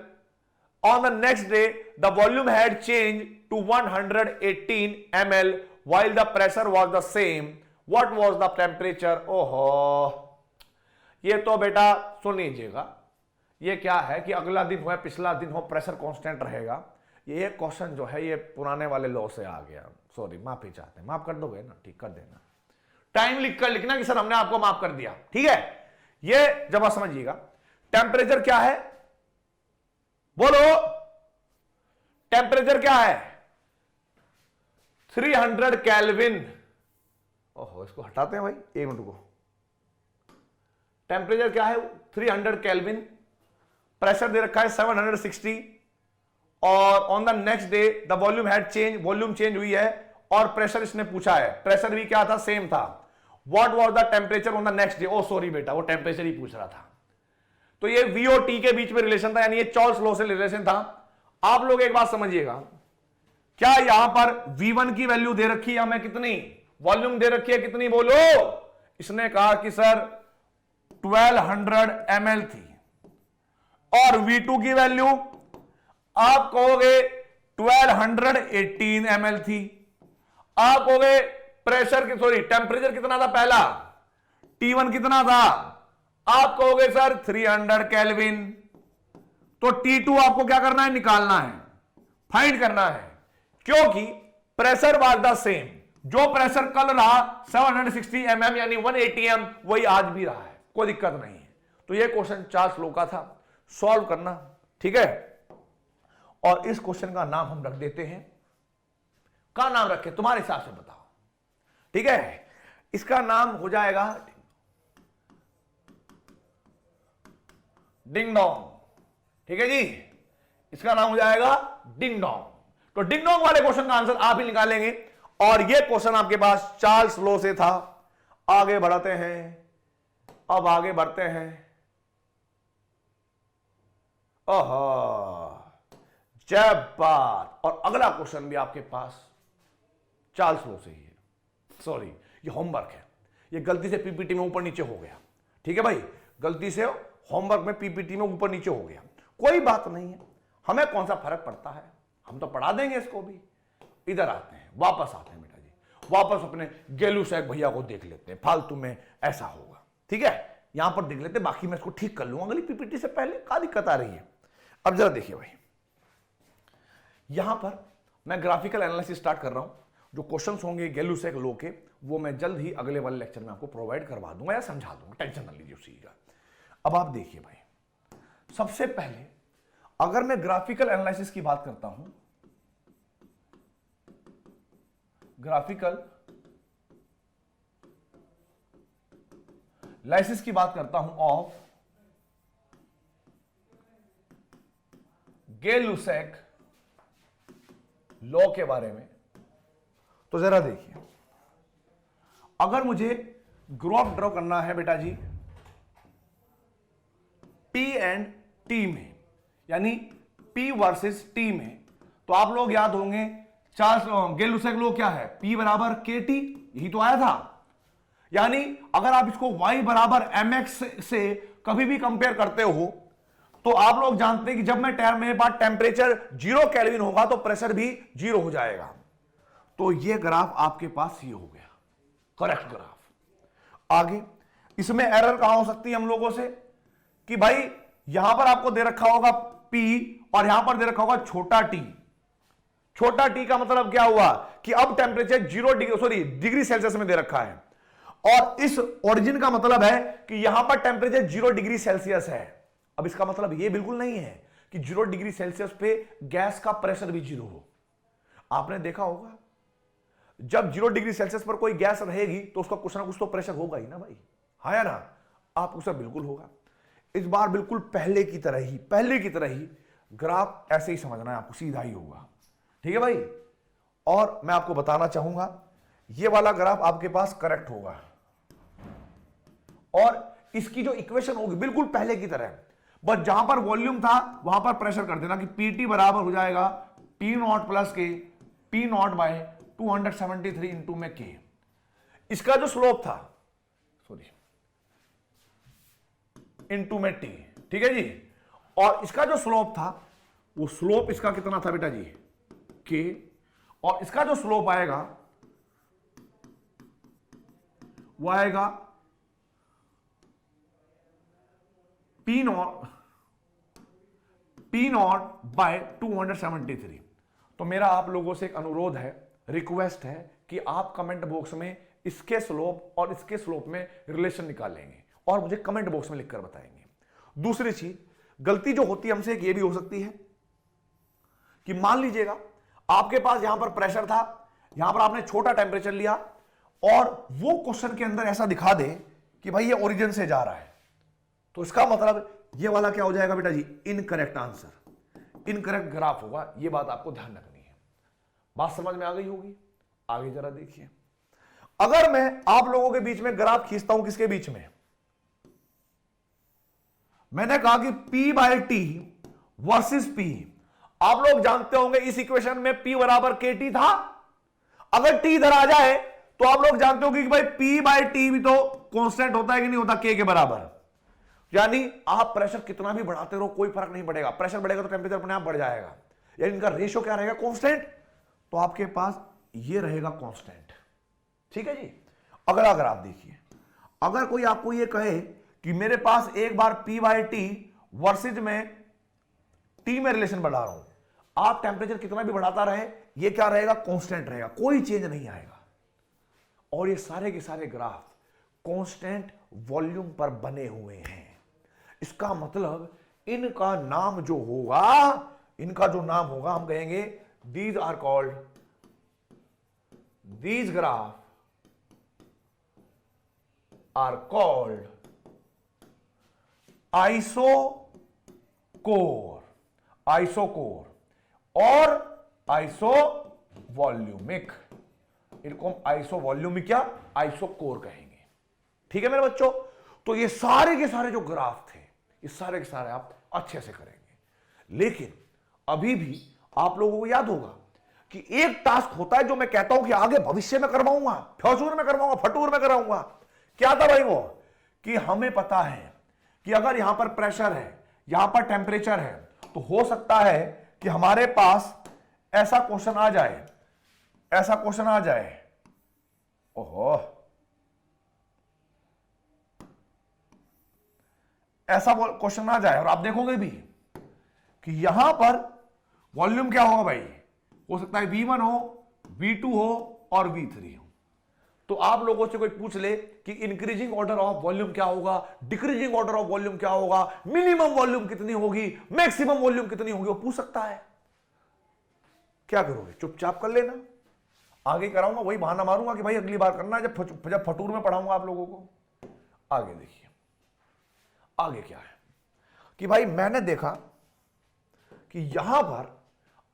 On the next day, the volume had changed to 118 ml while the pressure was the same. What was the temperature? ओहो, ये तो बेटा सुन लीजिएगा, ये क्या है कि अगला दिन हो या पिछला दिन हो, प्रेशर कांस्टेंट रहेगा। ये क्वेश्चन जो है ये पुराने वाले लॉ से आ गया। सॉरी, माफी चाहते हैं, माफ कर दोगे ना? ठीक कर देना, टाइम लिख कर लिखना कि सर हमने आपको माफ कर दिया, ठीक है। ये जब आप समझिएगा, टेम्परेचर क्या है, बोलो टेम्परेचर क्या है? 300 केल्विन। ओहो, इसको हटाते हैं भाई, एक मिनट को। टेम्परेचर क्या है? 300 केल्विन। प्रेशर दे रखा है 760 और on the next day the volume had change, volume change हुई है और प्रेशर इसने पूछा है, प्रेशर भी क्या था? सेम था। What was the temperature on the next day? Oh sorry बेटा, वो टेम्परेचर ही पूछ रहा था। तो ये वी और टी के बीच में रिलेशन था, यानी ये चार्ल्स लॉ से रिलेशन था। आप लोग एक बात समझिएगा, क्या यहां पर V1 की वैल्यू दे रखी है हमें कितनी? वॉल्यूम दे रखी है कितनी, बोलो? इसने कहा कि सर 1200 ml थी और V2 की वैल्यू आप कहोगे 1218 ml थी। आप कहोगे प्रेशर की, सॉरी टेम्परेचर कितना था पहला? T1 कितना था? आप कहोगे सर 300 केल्विन। तो T2 आपको क्या करना है? निकालना है, फाइंड करना है, क्योंकि प्रेशर वाज द सेम। जो प्रेशर कल रहा 760 mm यानी 180 m, वही आज भी रहा है, कोई दिक्कत नहीं है। तो यह क्वेश्चन चार्ल्स लॉ का था, सॉल्व करना, ठीक है। और इस क्वेश्चन का नाम हम रख देते हैं, का नाम रखे तुम्हारे हिसाब से बताओ, ठीक है। इसका नाम हो जाएगा डिंग डोंग, ठीक है जी। इसका नाम हो जाएगा डिंग डोंग। तो डिंग डोंग वाले क्वेश्चन का आंसर आप ही निकालेंगे और यह क्वेश्चन आपके पास चार्ल्स लॉ से था। आगे बढ़ते हैं, अब आगे बढ़ते हैं। जय बात। और अगला क्वेश्चन भी आपके पास चार्ल्स लॉ से ही है। सॉरी, ये होमवर्क है, ये गलती से पीपीटी में ऊपर नीचे हो गया, ठीक है भाई, गलती से होमवर्क में पीपीटी में ऊपर नीचे हो गया, कोई बात नहीं है, हमें कौन सा फर्क पड़ता है, हम तो पढ़ा देंगे इसको भी। इधर आते हैं, वापस आते हैं बेटा जी, वापस अपने गेलू सैक भैया को देख लेते हैं, फालतू में ऐसा होगा, ठीक है। यहां पर देख लेते हैं, बाकी मैं इसको ठीक कर लूंगा अगली पीपीटी से पहले, क्या दिक्कत आ रही है। अब जरा देखिए भाई, यहां पर मैं ग्राफिकल एनालिसिस स्टार्ट कर रहा हूं। जो क्वेश्चंस होंगे गेलू सैक लॉ के, वो मैं जल्द ही अगले वाले लेक्चर में आपको प्रोवाइड करवा दूंगा या समझा दूंगा, टेंशन ना लीजिए उसी का। अब आप देखिए भाई, सबसे पहले अगर मैं ग्राफिकल एनालिसिस की बात करता हूं, ग्राफिकल एनालिसिस की बात करता हूं ऑफ गे-लुसैक लॉ के बारे में, तो जरा देखिए, अगर मुझे ग्राफ ड्रॉ करना है बेटा जी P एंड T में, यानी P वर्सेस T में, तो आप लोग याद होंगे चार्ल्स गे-लुसैक लॉ क्या है? P बराबर KT, यही तो आया था। यानी अगर आप इसको y बराबर mx से कभी भी कंपेयर करते हो, तो आप लोग जानते हैं कि जब मेरे पास टेम्परेचर 0 केल्विन होगा तो प्रेशर भी 0 हो जाएगा। तो ये ग्राफ आपके पास ये हो गया, करेक्ट ग्राफ। आगे इसमें एरर कहां हो सकती है हम लोगों से, कि भाई यहां पर आपको दे रखा होगा P और यहां पर दे रखा होगा छोटा t। छोटा t का मतलब क्या हुआ कि अब टेम्परेचर 0 डिग्री सेल्सियस में दे रखा है, और इस ओरिजिन का मतलब है कि यहां पर टेम्परेचर 0 डिग्री सेल्सियस है। अब इसका मतलब यह बिल्कुल नहीं है कि 0 डिग्री सेल्सियस पे गैस का प्रेशर भी 0 हो। आपने देखा होगा जब 0 डिग्री सेल्सियस पर कोई गैस रहेगी तो उसका कुछ ना कुछ तो प्रेशर होगा ही ना भाई, है या ना? आप उसका बिल्कुल होगा। इस बार बिल्कुल पहले की तरह ही ग्राफ ऐसे ही समझना है आपको, सीधा ही होगा, ठीक है भाई। और मैं आपको बताना चाहूंगा ये वाला ग्राफ आपके पास करेक्ट होगा, और इसकी जो इक्वेशन होगी बिल्कुल पहले की तरह, बस जहां पर वॉल्यूम था वहां पर प्रेशर कर देना कि Pt बराबर हो जाएगा P नॉट प्लस के P नॉट बाय 273 इंटू में K। इसका जो स्लोप था, सॉरी, इंटू में टी, ठीक है जी। और इसका जो स्लोप था वो स्लोप इसका कितना था बेटा जी, के, और इसका जो स्लोप आएगा वो आएगा पी नॉट बाय 273। तो मेरा आप लोगों से एक अनुरोध है, रिक्वेस्ट है कि आप कमेंट बॉक्स में इसके स्लोप और इसके स्लोप में रिलेशन निकालेंगे और मुझे कमेंट बॉक्स में लिखकर बताएंगे। दूसरी चीज, गलती जो होती है हमसे एक ये भी हो सकती है कि मान लीजिएगा आपके पास यहां पर प्रेशर था, यहां पर आपने छोटा टेंपरेचर लिया और वो क्वेश्चन के अंदर ऐसा दिखा दे कि भाई ये ओरिजिन से जा रहा है, तो इसका मतलब ये वाला क्या हो जाएगा बेटा जी, इनकरेक्ट आंसर, इनकरेक्ट ग्राफ होगा। ये बात आपको ध्यान रखनी है। बात समझ में आ गई होगी? आगे जरा देखिए, अगर मैं आप लोगों के बीच में ग्राफ खींचता हूं, किसके बीच में, मैंने कहा कि P by T versus P। आप लोग जानते होंगे इस इक्वेशन में P बराबर KT था। अगर T इधर आ जाए तो आप लोग जानते होंगे कि भाई P बाय टी भी तो कांस्टेंट होता है कि नहीं होता, K के बराबर। यानी आप प्रेशर कितना भी बढ़ाते रहो कोई फर्क नहीं पड़ेगा, प्रेशर बढ़ेगा तो टेंपरेचर अपने आप बढ़ जाएगा, यानी इनका रेशियो क्या रहेगा, कांस्टेंट। तो आपके पास ये रहेगा कांस्टेंट, ठीक है जी। अगला ग्राफ देखिए, अगर कोई आपको ये कहे कि मेरे पास एक बार P बाय टी वर्सेज में T में रिलेशन बढ़ा रहा हूं, आप टेंपरेचर कितना भी बढ़ाता रहे ये क्या रहेगा, कांस्टेंट रहेगा, कोई चेंज नहीं आएगा। और ये सारे के सारे ग्राफ कांस्टेंट वॉल्यूम पर बने हुए हैं। इसका मतलब इनका नाम जो होगा, इनका जो नाम होगा हम कहेंगे these are called, these graph are called isochore, isochore और आइसोवॉल्यूमिक। इनको हम आइसोवॉल्यूमिक या आइसोकोर कहेंगे, ठीक है मेरे बच्चों। तो ये सारे के सारे जो ग्राफ थे ये सारे के सारे आप अच्छे से करेंगे। लेकिन अभी भी आप लोगों को याद होगा कि एक टास्क होता है जो मैं कहता हूं कि आगे भविष्य में करवाऊंगा, फ्यूचर में करवाऊंगा, फटूर में कराऊंगा। क्या था भाई वो, कि हमें पता है कि अगर यहां पर प्रेशर है, यहां पर टेंपरेचर है, तो हो सकता है कि हमारे पास ऐसा क्वेश्चन आ जाए, ऐसा क्वेश्चन आ जाए, ओहो, ऐसा क्वेश्चन आ जाए और आप देखोगे भी कि यहां पर वॉल्यूम क्या होगा भाई, हो सकता है V1 हो, V2 हो और V3 हो। तो आप लोगों से कोई पूछ ले कि इंक्रीजिंग ऑर्डर ऑफ वॉल्यूम क्या होगा, डिक्रीजिंग ऑर्डर ऑफ वॉल्यूम क्या होगा, मिनिमम वॉल्यूम कितनी होगी, मैक्सिमम वॉल्यूम कितनी होगी, वो पूछ सकता है। क्या करोगे, चुपचाप कर लेना। आगे कराऊंगा वही बहाना मारूंगा कि भाई अगली बार करना है जब फटूर में पढ़ाऊंगा आप लोगों को। आगे देखिए, आगे क्या है कि भाई मैंने देखा कि यहां पर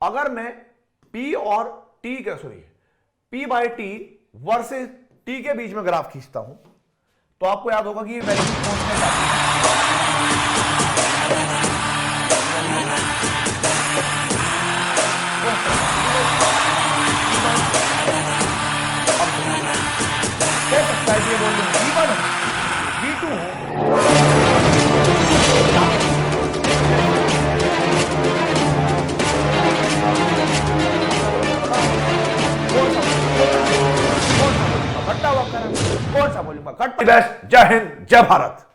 अगर मैं P और T का P by T versus T के बीच में ग्राफ खींचता हूं तो आपको याद होगा कि ये वैल्यू कांस्टेंट आती है। हो सकता है कि ये वॉल्यूम V1 हो, V2 हो, कौन सा वॉल्यूम का घटता हुआ करंट, कौन सा वॉल्यूम का घटता। जय हिंद, जय भारत।